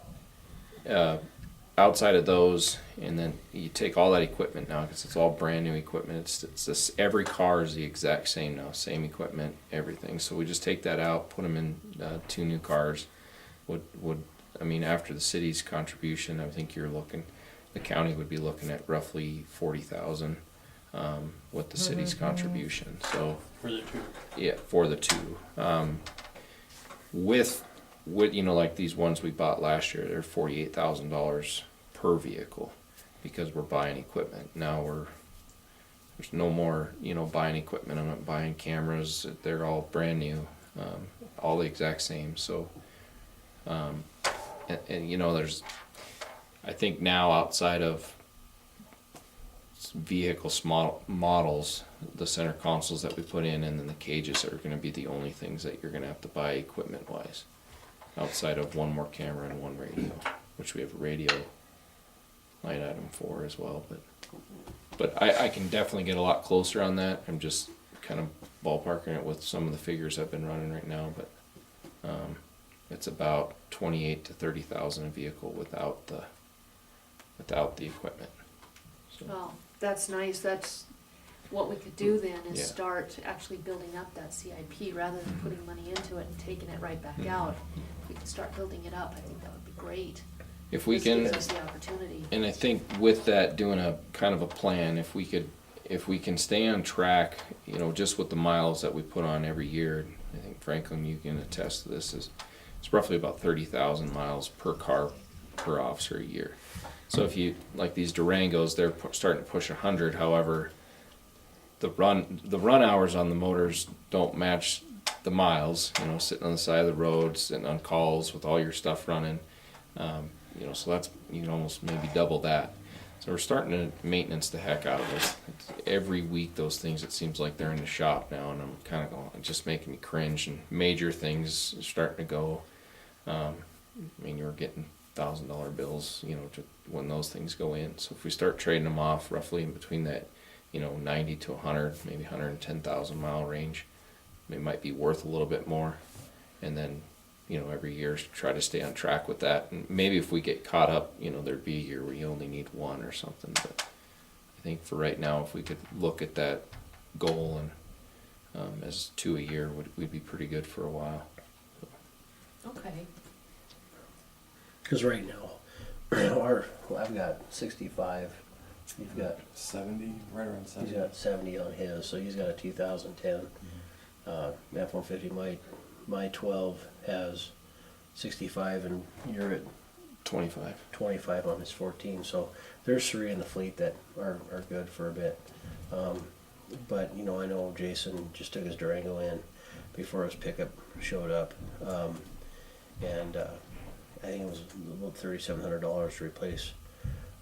[SPEAKER 2] outside of those, and then you take all that equipment now, because it's all brand new equipment. It's this, every car is the exact same now, same equipment, everything. So we just take that out, put them in 2 new cars. I mean, after the city's contribution, I think the county would be looking at roughly 40,000 with the city's contribution. So
[SPEAKER 4] For the 2.
[SPEAKER 2] yeah, for the 2. With like these ones we bought last year, they're $48,000 per vehicle because we're buying equipment. Now there's no more, buying equipment. I'm not buying cameras. They're all brand new, all the exact same. So, and there's, I think now outside of vehicle models, the center consoles that we put in and then the cages are going to be the only things that you're going to have to buy equipment wise. Outside of 1 more camera and 1 radio, which we have a radio line item for as well. But I can definitely get a lot closer on that. I'm just kind of ballparking it with some of the figures I've been running right now. But it's about 28 to 30,000 a vehicle without the equipment. So,
[SPEAKER 5] Well, that's nice, that's what we could do then, is
[SPEAKER 2] Yeah.
[SPEAKER 5] start actually building up that CIP, rather than putting money into it and taking it right back out. If we could start building it up, I think that would be great.
[SPEAKER 2] if we
[SPEAKER 5] This
[SPEAKER 2] can,
[SPEAKER 5] gives us the opportunity.
[SPEAKER 2] and I think with that, doing a kind of a plan, if we can stay on track, just with the miles that we put on every year, I think Franklin, you can attest to this, it's roughly about 30,000 miles per car per officer a year. So if you, like these Durangos, they're starting to push 100, however, the run hours on the motors don't match the miles, sitting on the side of the road, sitting on calls with all your stuff running, so that's, you can almost maybe double that. So we're starting to maintenance the heck out of this. Every week those things, it seems like they're in the shop now, and I'm kind of going, it's just making me cringe, and major things are starting to go. You were getting $1,000 bills, when those things go in. So if we start trading them off roughly in between that, 90 to 100, maybe 110,000 mile range, it might be worth a little bit more. And then, every year try to stay on track with that. And maybe if we get caught up, there'd be a year where you only need 1 or something. But I think for right now, if we could look at that goal and as 2 a year, we'd be pretty good for a while.
[SPEAKER 5] Okay,
[SPEAKER 3] Because right now, I've got 65. You've got
[SPEAKER 8] 70, right around 70.
[SPEAKER 3] He's got 70 on his, so he's got a 2010 F-150. My 12 has 65, and you're at
[SPEAKER 2] 25.
[SPEAKER 3] 25 on his 14. So there's 3 in the fleet that are good for a bit. But I know Jason just took his Durango in before his pickup showed up, and I think it was about $3,700 to replace.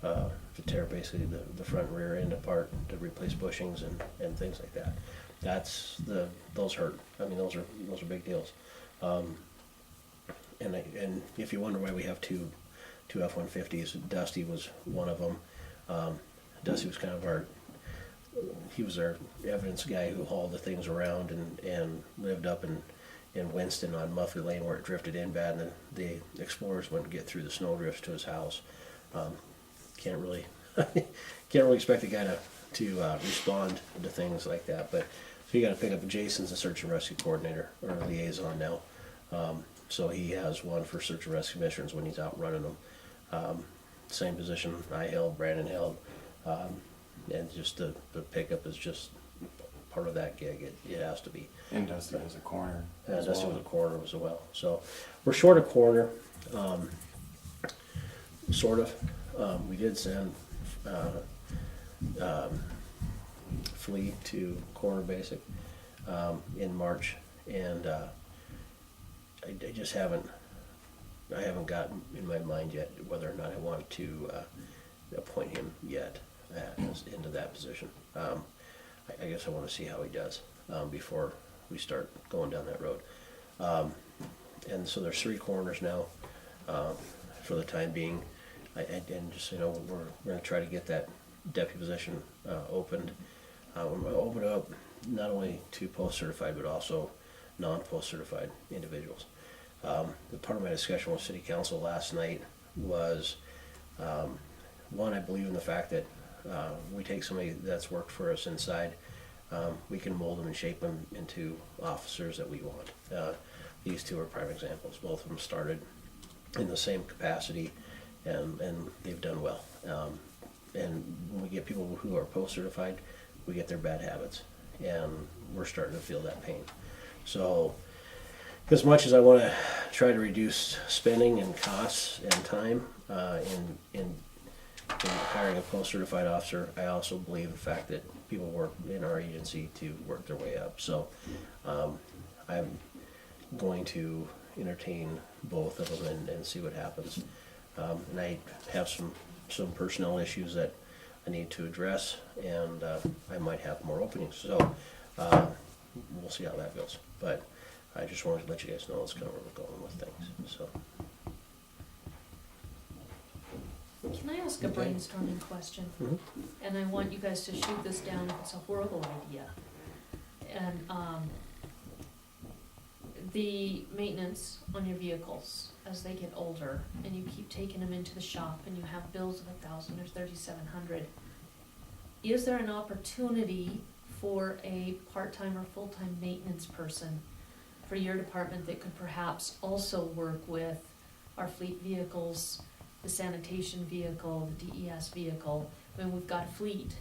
[SPEAKER 3] To tear basically the front and rear end apart, to replace bushings and things like that. Those hurt. Those are big deals. And if you wonder why we have two F-150s, Dusty was one of them. Dusty was kind of our evidence guy who hauled the things around and lived up in Winston on Muffley Lane where it drifted in bad, and the Explorers wouldn't get through the snow drifts to his house. Can't really expect a guy to respond to things like that. But so you got to pick up. Jason's a search and rescue coordinator or liaison now, so he has one for search and rescue missions when he's out running them. Same position I held, Brandon held, and just the pickup is just part of that gig. It has to be.
[SPEAKER 8] And Dusty was a corner.
[SPEAKER 3] Dusty was a corner as well. So we're short a corner, sort of. We did send Flea to corner basic in March, and I just haven't gotten in my mind yet whether or not I want to appoint him yet into that position. I guess I want to see how he does before we start going down that road. And so there's 3 corners now for the time being. And just we're going to try to get that deputy position opened. We're going to open up not only to post-certified but also non-post-certified individuals. The part of my discussion with City Council last night was One, I believe in the fact that we take somebody that's worked for us inside, we can mold them and shape them into officers that we want. These two are prime examples. Both of them started in the same capacity, and they've done well. And when we get people who are post-certified, we get their bad habits, and we're starting to feel that pain. So, as much as I want to try to reduce spending and costs and time in hiring a post-certified officer, I also believe the fact that people work in our agency to work their way up. So, I'm going to entertain both of them and see what happens. And I have some personnel issues that I need to address, and I might have more openings. So we'll see how that goes. But I just wanted to let you guys know that's kind of where we're going with things. So.
[SPEAKER 5] Can I ask a brainstorming question?
[SPEAKER 3] Mhm.
[SPEAKER 5] And I want you guys to shoot this down if it's a horrible idea. And the maintenance on your vehicles as they get older, and you keep taking them into the shop, and you have bills of $1,000 or $3,700. Is there an opportunity for a part-time or full-time maintenance person for your department that could perhaps also work with our fleet vehicles, the sanitation vehicle, the DES vehicle? I mean, we've got a fleet.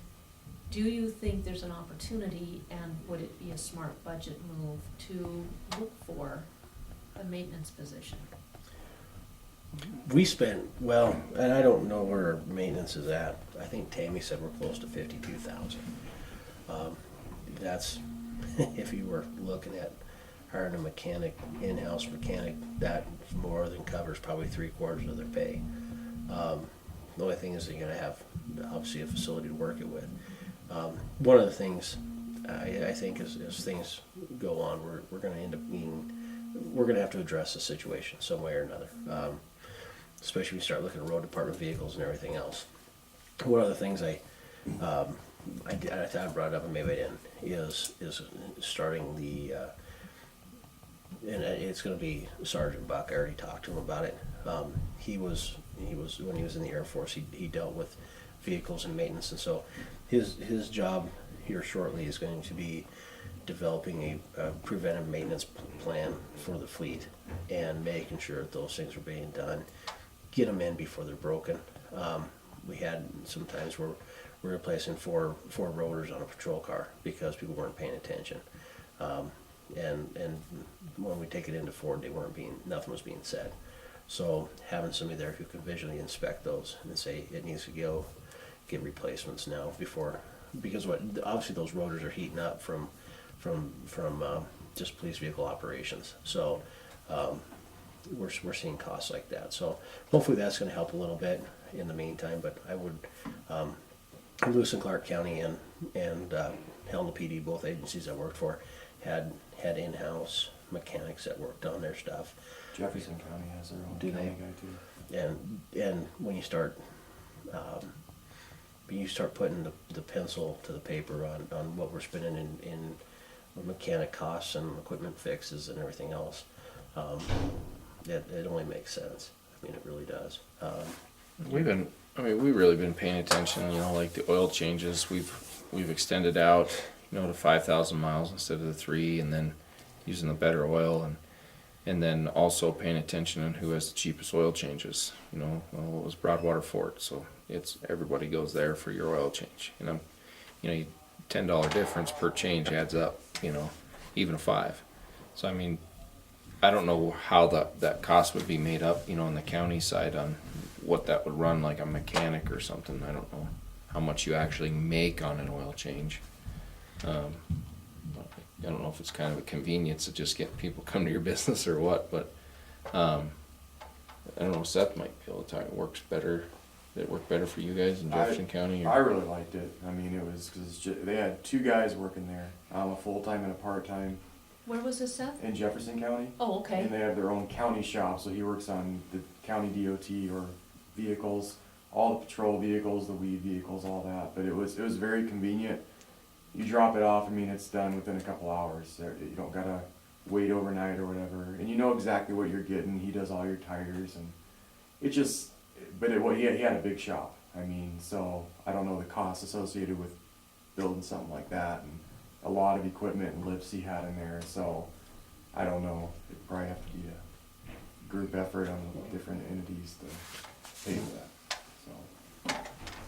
[SPEAKER 5] Do you think there's an opportunity, and would it be a smart budget move to look for a maintenance position?
[SPEAKER 3] We spent, well, and I don't know where maintenance is at. I think Tammy said we're close to 52,000. That's, if you were looking at hiring a mechanic, in-house mechanic, that more than covers probably 3/4 of their pay. The only thing is that you're gonna have, obviously, a facility to work it with. One of the things I think as things go on, we're gonna end up we're gonna have to address the situation some way or another. Especially when you start looking at road department vehicles and everything else. One of the things I brought up, and maybe I didn't, is starting the, and it's gonna be Sergeant Buck. I already talked to him about it. He was when he was in the Air Force, he dealt with vehicles and maintenance, and so his job here shortly is going to be developing a preventive maintenance plan for the fleet and making sure that those things are being done. Get them in before they're broken. We had some times where we're replacing four rotors on a patrol car because people weren't paying attention. And when we take it into Ford, nothing was being said. So having somebody there who can visually inspect those and say it needs to go, get replacements now because obviously those rotors are heating up from just police vehicle operations. So we're seeing costs like that. So hopefully that's going to help a little bit in the meantime. But I would, Lewis and Clark County and Helena PD, both agencies I worked for, had in-house mechanics that worked on their stuff.
[SPEAKER 8] Jefferson County has their own
[SPEAKER 3] Do
[SPEAKER 8] county
[SPEAKER 3] they?
[SPEAKER 8] guy too.
[SPEAKER 3] And when you start putting the pencil to the paper on what we're spending in mechanic costs and equipment fixes and everything else, it only makes sense. I mean, it really does.
[SPEAKER 2] We've really been paying attention, like the oil changes, we've extended out, to 5,000 miles instead of the 3, and then using the better oil, and then also paying attention on who has the cheapest oil changes. It was Broadwater Fort, so everybody goes there for your oil change. $10 difference per change adds up, even a 5. So I don't know how that cost would be made up, on the county side on what that would run like a mechanic or something. I don't know how much you actually make on an oil change. I don't know if it's kind of a convenience to just get people come to your business or what, but I don't know, Seth might be able to talk. It works better. Did it work better for you guys in Jefferson County?
[SPEAKER 8] I really liked it. It was because they had 2 guys working there, a full-time and a part-time.
[SPEAKER 5] Where was this, Seth?
[SPEAKER 8] In Jefferson County.
[SPEAKER 5] Oh, okay.
[SPEAKER 8] And they have their own county shop, so he works on the county DOT or vehicles, all the patrol vehicles, the weed vehicles, all that. But it was very convenient. You drop it off, it's done within a couple hours. You don't gotta wait overnight or whatever. And you know exactly what you're getting. He does all your tires, and it just, but he had a big shop. I mean, so I don't know the costs associated with building something like that, and a lot of equipment and lifts he had in there, so I don't know. It'd probably have to be a group effort on the different entities to pay for that, so.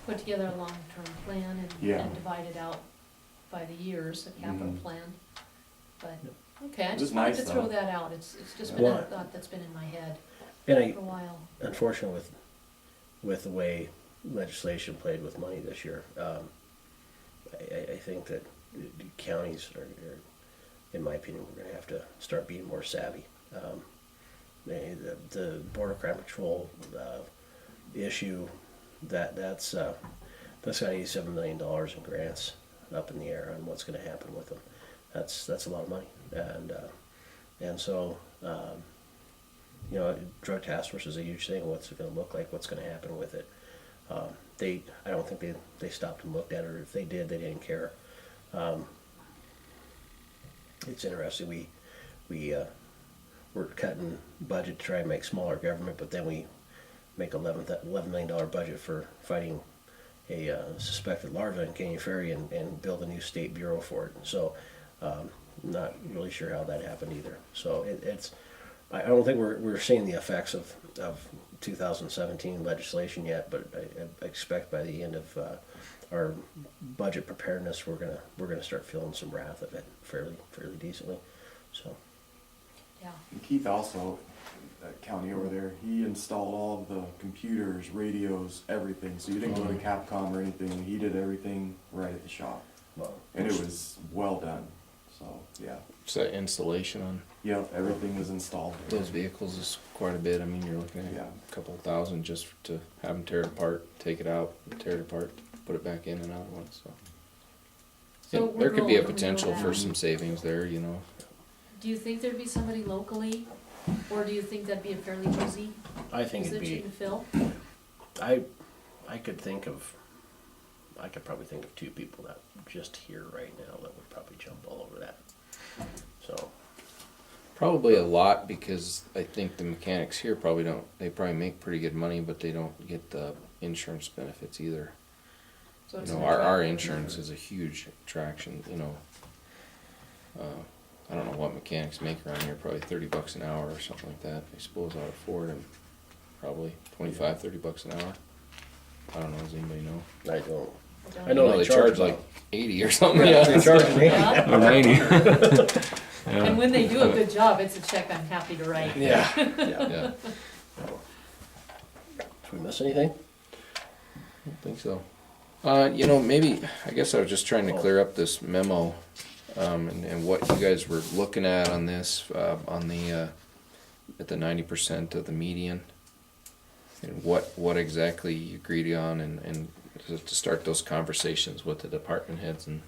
[SPEAKER 5] Put together a long-term plan
[SPEAKER 8] Yeah.
[SPEAKER 5] and divide it out by the years, a capital
[SPEAKER 8] Mhm.
[SPEAKER 5] plan. But, okay, I
[SPEAKER 8] It was
[SPEAKER 5] just wanted to
[SPEAKER 8] nice,
[SPEAKER 5] throw
[SPEAKER 8] though.
[SPEAKER 5] that out. It's just been a
[SPEAKER 3] Well,
[SPEAKER 5] thought that's been in my head
[SPEAKER 3] And
[SPEAKER 5] for a while.
[SPEAKER 3] unfortunately, with the way legislation played with money this year, I think that the counties are, in my opinion, we're gonna have to start being more savvy. The border crime control, issue, that's got $87 million in grants up in the air on what's gonna happen with them. That's a lot of money, and so, you know, drug task force is a huge thing. What's it gonna look like? What's gonna happen with it? I don't think they stopped and looked at it, or if they did, they didn't care. It's interesting, we're cutting budget to try and make smaller government, but then we make $11 million budget for fighting a suspected larva in Canyon Ferry and build a new state bureau for it. So, not really sure how that happened either. So I don't think we're seeing the effects of 2017 legislation yet, but I expect by the end of our budget preparedness, we're gonna start feeling some wrath of it fairly decently. So
[SPEAKER 5] Yeah.
[SPEAKER 8] And Keith also, that county over there, he installed all of the computers, radios, everything, so you didn't go to Capcom or anything, he did everything right at the shop.
[SPEAKER 3] well,
[SPEAKER 8] And it was well done, so, yeah.
[SPEAKER 2] So that installation on
[SPEAKER 8] Yep, everything was installed.
[SPEAKER 2] those vehicles is quite a bit. I mean, you're looking at
[SPEAKER 8] Yeah.
[SPEAKER 2] a couple thousand just to have them tear it apart, take it out, tear it apart, put it back in another one, so.
[SPEAKER 5] So
[SPEAKER 2] Yeah, there could be a
[SPEAKER 5] when we go
[SPEAKER 2] potential for
[SPEAKER 5] down,
[SPEAKER 2] some savings there, you know.
[SPEAKER 5] Do you think there'd be somebody locally, or do you think that'd be a fairly easy
[SPEAKER 3] I think it'd
[SPEAKER 5] position
[SPEAKER 3] be,
[SPEAKER 5] to fill?
[SPEAKER 3] I could probably think of two people that just here right now that would probably jump all over that. So,
[SPEAKER 2] Probably a lot, because I think the mechanics here they probably make pretty good money, but they don't get the insurance benefits either.
[SPEAKER 5] So
[SPEAKER 2] You
[SPEAKER 5] it's
[SPEAKER 2] know,
[SPEAKER 5] an
[SPEAKER 2] our
[SPEAKER 5] attractive-
[SPEAKER 2] insurance is a huge attraction, you know. I don't know what mechanics make around here, probably $30 an hour or something like that. I suppose out of Ford, and probably $25-30 an hour. I don't know, does anybody know?
[SPEAKER 3] I don't,
[SPEAKER 5] don't
[SPEAKER 3] I know
[SPEAKER 2] Well,
[SPEAKER 3] they
[SPEAKER 2] they
[SPEAKER 3] charge
[SPEAKER 2] charge like 80 or something.
[SPEAKER 3] yeah, they're charging me.
[SPEAKER 5] Yeah.
[SPEAKER 2] Or 90.
[SPEAKER 5] And when they do a good job, it's a check I'm happy to write.
[SPEAKER 3] Yeah.
[SPEAKER 2] Yeah,
[SPEAKER 3] Did we miss anything?
[SPEAKER 2] I don't think so. You know, maybe, I guess I was just trying to clear up this memo, and what you guys were looking at on this, on the, at the 90% of the median. And what exactly you agreed on, and to start those conversations with the department heads and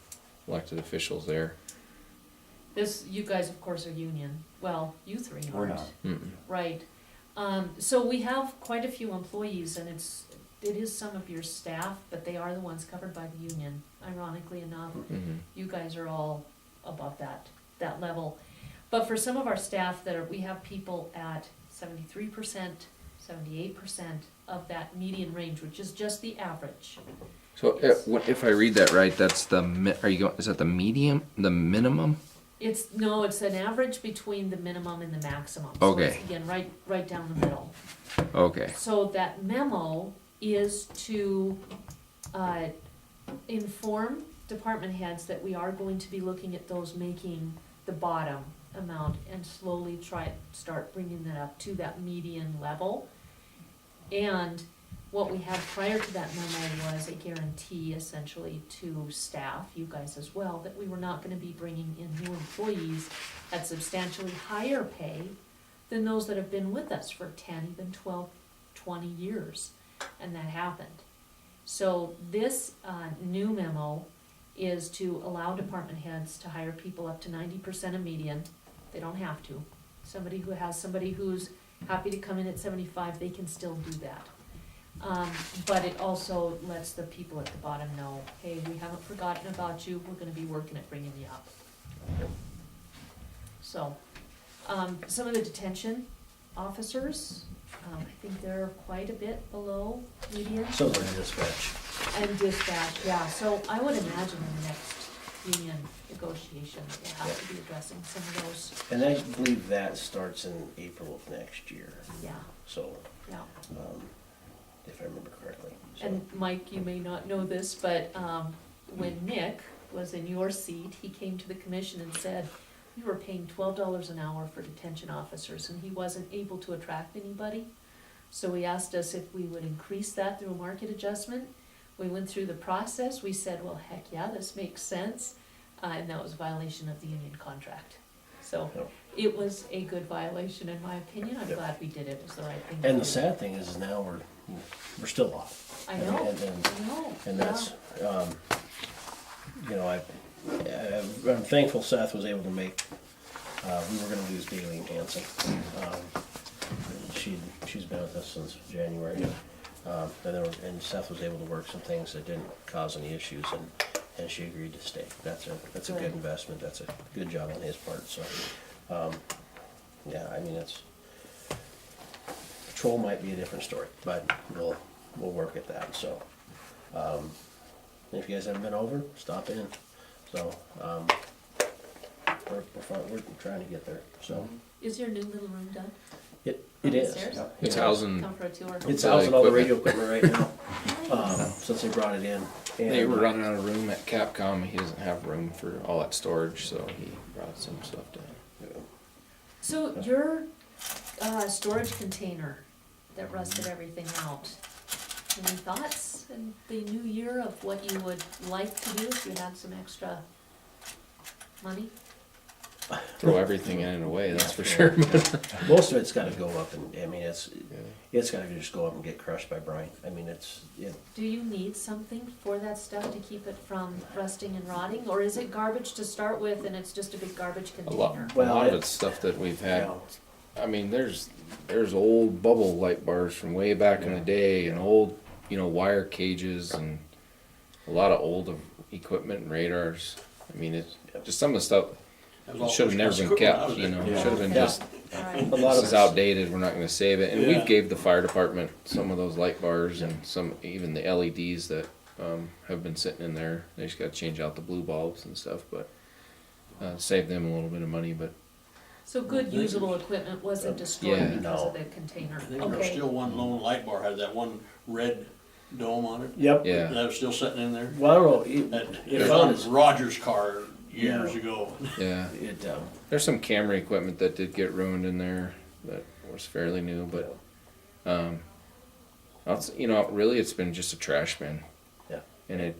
[SPEAKER 2] elected officials there.
[SPEAKER 5] This, you guys, of course, are union. Well, you three aren't.
[SPEAKER 8] We're not.
[SPEAKER 2] Mm-mm.
[SPEAKER 5] Right. So we have quite a few employees, and it is some of your staff, but they are the ones covered by the union, ironically enough.
[SPEAKER 2] Mhm.
[SPEAKER 5] You guys are all above that level. But for some of our staff we have people at 73%, 78% of that median range, which is just the average.
[SPEAKER 2] So if I read that right, that's is that the minimum?
[SPEAKER 5] It's an average between the minimum and the maximum.
[SPEAKER 2] Okay.
[SPEAKER 5] So it's, again, right down the middle.
[SPEAKER 2] Okay.
[SPEAKER 5] So that memo is to inform department heads that we are going to be looking at those making the bottom amount and slowly start bringing that up to that median level. And what we had prior to that memo was a guarantee essentially to staff, you guys as well, that we were not gonna be bringing in new employees at substantially higher pay than those that have been with us for 10, even 12, 20 years. And that happened. So this new memo is to allow department heads to hire people up to 90% of median. They don't have to. Somebody who's happy to come in at 75, they can still do that. But it also lets the people at the bottom know, hey, we haven't forgotten about you, we're gonna be working at bringing you up. So, some of the detention officers, I think they're quite a bit below median.
[SPEAKER 3] So they're dispatch.
[SPEAKER 5] And dispatch, yeah, so I would imagine in the next union negotiation, we'll have to be addressing some of those,
[SPEAKER 3] And I believe that starts in April of next year,
[SPEAKER 5] yeah,
[SPEAKER 3] so,
[SPEAKER 5] yeah.
[SPEAKER 3] if I remember correctly. So,
[SPEAKER 5] And Mike, you may not know this, but when Nick was in your seat, he came to the commission and said, we were paying $12 an hour for detention officers, and he wasn't able to attract anybody. So he asked us if we would increase that through a market adjustment. We went through the process, we said, well, heck yeah, this makes sense, and that was a violation of the union contract. So
[SPEAKER 3] Yep.
[SPEAKER 5] it was a good violation, in my opinion, I'm
[SPEAKER 3] Yep.
[SPEAKER 5] glad we did it, it was the right thing to do.
[SPEAKER 3] And the sad thing is now we're still off.
[SPEAKER 5] I know,
[SPEAKER 3] And
[SPEAKER 5] I know,
[SPEAKER 3] And
[SPEAKER 5] yeah.
[SPEAKER 3] that's, you know, I'm thankful Seth was able to make, we were gonna lose Daily Hanson. She's been with us since January. And Seth was able to work some things that didn't cause any issues, and she agreed to stay. That's a good
[SPEAKER 5] Good.
[SPEAKER 3] investment, that's a good job on his part, so. Yeah, I mean, patrol might be a different story, but we'll work at that, so. If you guys haven't been over, stop in. So, we're trying to get there, so.
[SPEAKER 5] Is your new little room done?
[SPEAKER 3] It is.
[SPEAKER 5] Upstairs?
[SPEAKER 2] It's
[SPEAKER 3] Yeah.
[SPEAKER 2] housing,
[SPEAKER 5] Come for a tour.
[SPEAKER 3] It's
[SPEAKER 2] the
[SPEAKER 3] housing all the
[SPEAKER 2] equipment.
[SPEAKER 3] radio equipment right now, since they brought it in.
[SPEAKER 2] they
[SPEAKER 3] And,
[SPEAKER 2] were running out of room at Capcom, he doesn't have room for all that storage, so he brought some stuff down.
[SPEAKER 5] So your storage container that rusted everything out, any thoughts in the new year of what you would like to do if you had some extra money?
[SPEAKER 2] Throw everything in and away, that's for sure.
[SPEAKER 3] Most of it's gotta go up and, I mean, it's gotta just go up and get crushed by brine. I mean,
[SPEAKER 5] Do you need something for that stuff to keep it from rusting and rotting? Or is it garbage to start with and it's just a big garbage
[SPEAKER 2] A lot,
[SPEAKER 5] container?
[SPEAKER 2] a
[SPEAKER 3] Well,
[SPEAKER 2] lot of
[SPEAKER 3] it-
[SPEAKER 2] it's stuff that we've had.
[SPEAKER 3] Yeah.
[SPEAKER 2] I mean, there's old bubble light bars from way back in the day, and old, wire cages, and a lot of old equipment and radars. I mean, it's just some of the stuff
[SPEAKER 4] That was all
[SPEAKER 2] should have never been
[SPEAKER 4] equipment out
[SPEAKER 2] kept.
[SPEAKER 4] of there.
[SPEAKER 3] Yeah.
[SPEAKER 2] Should have been
[SPEAKER 3] Yeah.
[SPEAKER 2] just.
[SPEAKER 5] Right.
[SPEAKER 3] a lot
[SPEAKER 2] This
[SPEAKER 3] of
[SPEAKER 2] is
[SPEAKER 3] it's,
[SPEAKER 2] outdated. We're not going to save it, and
[SPEAKER 6] Yeah.
[SPEAKER 2] we gave the fire department some of those light bars and some even the LEDs that have been sitting in there. They just got to change out the blue bulbs and stuff, but save them a little bit of money. But
[SPEAKER 5] So good usable equipment wasn't destroyed
[SPEAKER 2] Yeah.
[SPEAKER 5] because of
[SPEAKER 3] No.
[SPEAKER 5] the container?
[SPEAKER 4] I think there was
[SPEAKER 5] Okay.
[SPEAKER 4] still one lone light bar, had that one red dome on it.
[SPEAKER 3] yep.
[SPEAKER 2] yeah,
[SPEAKER 4] That was still sitting in there.
[SPEAKER 3] Well, I don't know,
[SPEAKER 4] That,
[SPEAKER 3] it
[SPEAKER 4] it was
[SPEAKER 3] found
[SPEAKER 4] on
[SPEAKER 3] its,
[SPEAKER 4] Roger's car years
[SPEAKER 3] Yeah.
[SPEAKER 4] ago.
[SPEAKER 2] yeah.
[SPEAKER 3] it,
[SPEAKER 2] There's some camera equipment that did get ruined in there that was fairly new, but really it's been just a trash bin.
[SPEAKER 3] Yeah.
[SPEAKER 2] And it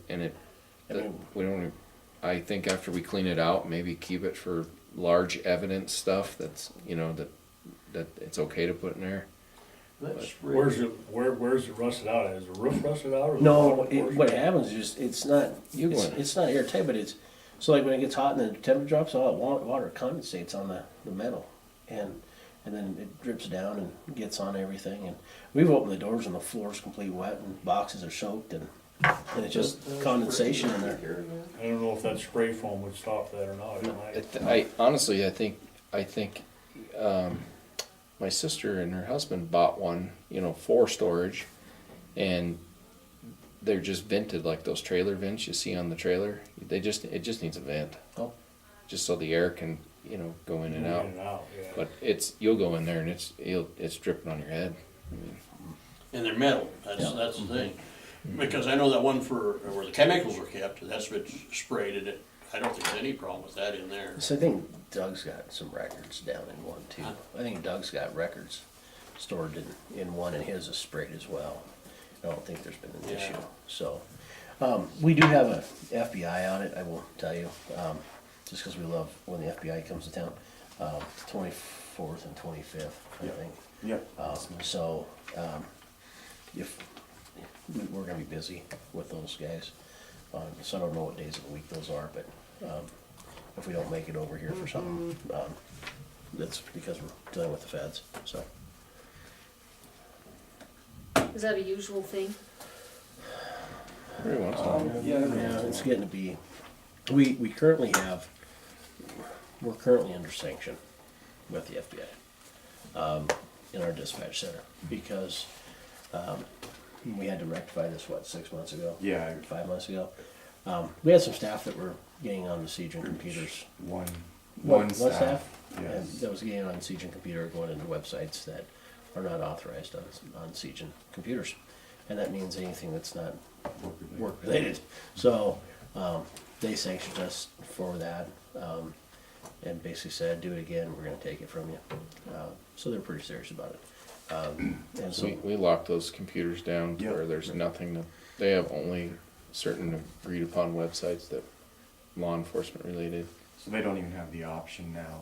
[SPEAKER 3] I mean,
[SPEAKER 2] we don't. I think after we clean it out, maybe keep it for large evidence stuff. That's that it's okay to put in there.
[SPEAKER 4] That's
[SPEAKER 6] Where's it rusted out at? Is the roof rusted out or? the
[SPEAKER 3] no,
[SPEAKER 6] bottom portion?
[SPEAKER 3] what happens is, it's not,
[SPEAKER 2] You go in.
[SPEAKER 3] it's not airtight, but it's, so like when it gets hot and the temperature drops, all that water condensates on the metal. And then it drips down and gets on everything, and we've opened the doors and the floor's complete wet and boxes are soaked, and it's just condensation in there.
[SPEAKER 6] I don't know if that spray foam would stop that or not. It might.
[SPEAKER 2] I honestly, I think my sister and her husband bought one, for storage, and they're just vented like those trailer vents you see on the trailer. It just needs a vent,
[SPEAKER 3] Oh.
[SPEAKER 2] just so the air can go in and out.
[SPEAKER 6] Yeah.
[SPEAKER 2] But you'll go in there and it's dripping on your head.
[SPEAKER 4] And they're metal, that's the thing. Because I know that one where the chemicals were kept, that's been sprayed in it. I don't think there's any problem with that in there.
[SPEAKER 3] So I think Doug's got some records down in one too.
[SPEAKER 4] Huh?
[SPEAKER 3] I think Doug's got records stored in one, and his is sprayed as well. I don't think there's been an
[SPEAKER 4] Yeah.
[SPEAKER 3] issue, so. We do have a FBI on it, I will tell you, just because we love when the FBI comes to town, 24th and 25th, I think.
[SPEAKER 8] Yep.
[SPEAKER 3] So, if, we're gonna be busy with those guys, so I don't know what days of the week those are, but, if we don't make it over here for something, that's because we're dealing with the feds, so.
[SPEAKER 5] Is that a usual thing?
[SPEAKER 2] Every once in a while.
[SPEAKER 3] Yeah, it's getting to be, we currently have, we're currently under sanction with the FBI. in our dispatch center, because, we had to rectify this, 6 months ago?
[SPEAKER 8] Yeah,
[SPEAKER 3] 5 months ago. We had some staff that were getting on the Siegen computers.
[SPEAKER 8] one
[SPEAKER 3] One
[SPEAKER 8] staff.
[SPEAKER 3] And
[SPEAKER 8] Yes.
[SPEAKER 3] that was getting on Siegen computer, going into websites that are not authorized on Siegen computers. And that means anything that's not
[SPEAKER 8] Work-related.
[SPEAKER 3] work related. So, they sanctioned us for that, and basically said, do it again, we're gonna take it from you. So they're pretty serious about it. And
[SPEAKER 2] So
[SPEAKER 3] so,
[SPEAKER 2] we lock those computers down to
[SPEAKER 8] Yep.
[SPEAKER 2] where there's nothing to, they have only certain agreed upon websites that law enforcement related.
[SPEAKER 8] So they don't even have the option now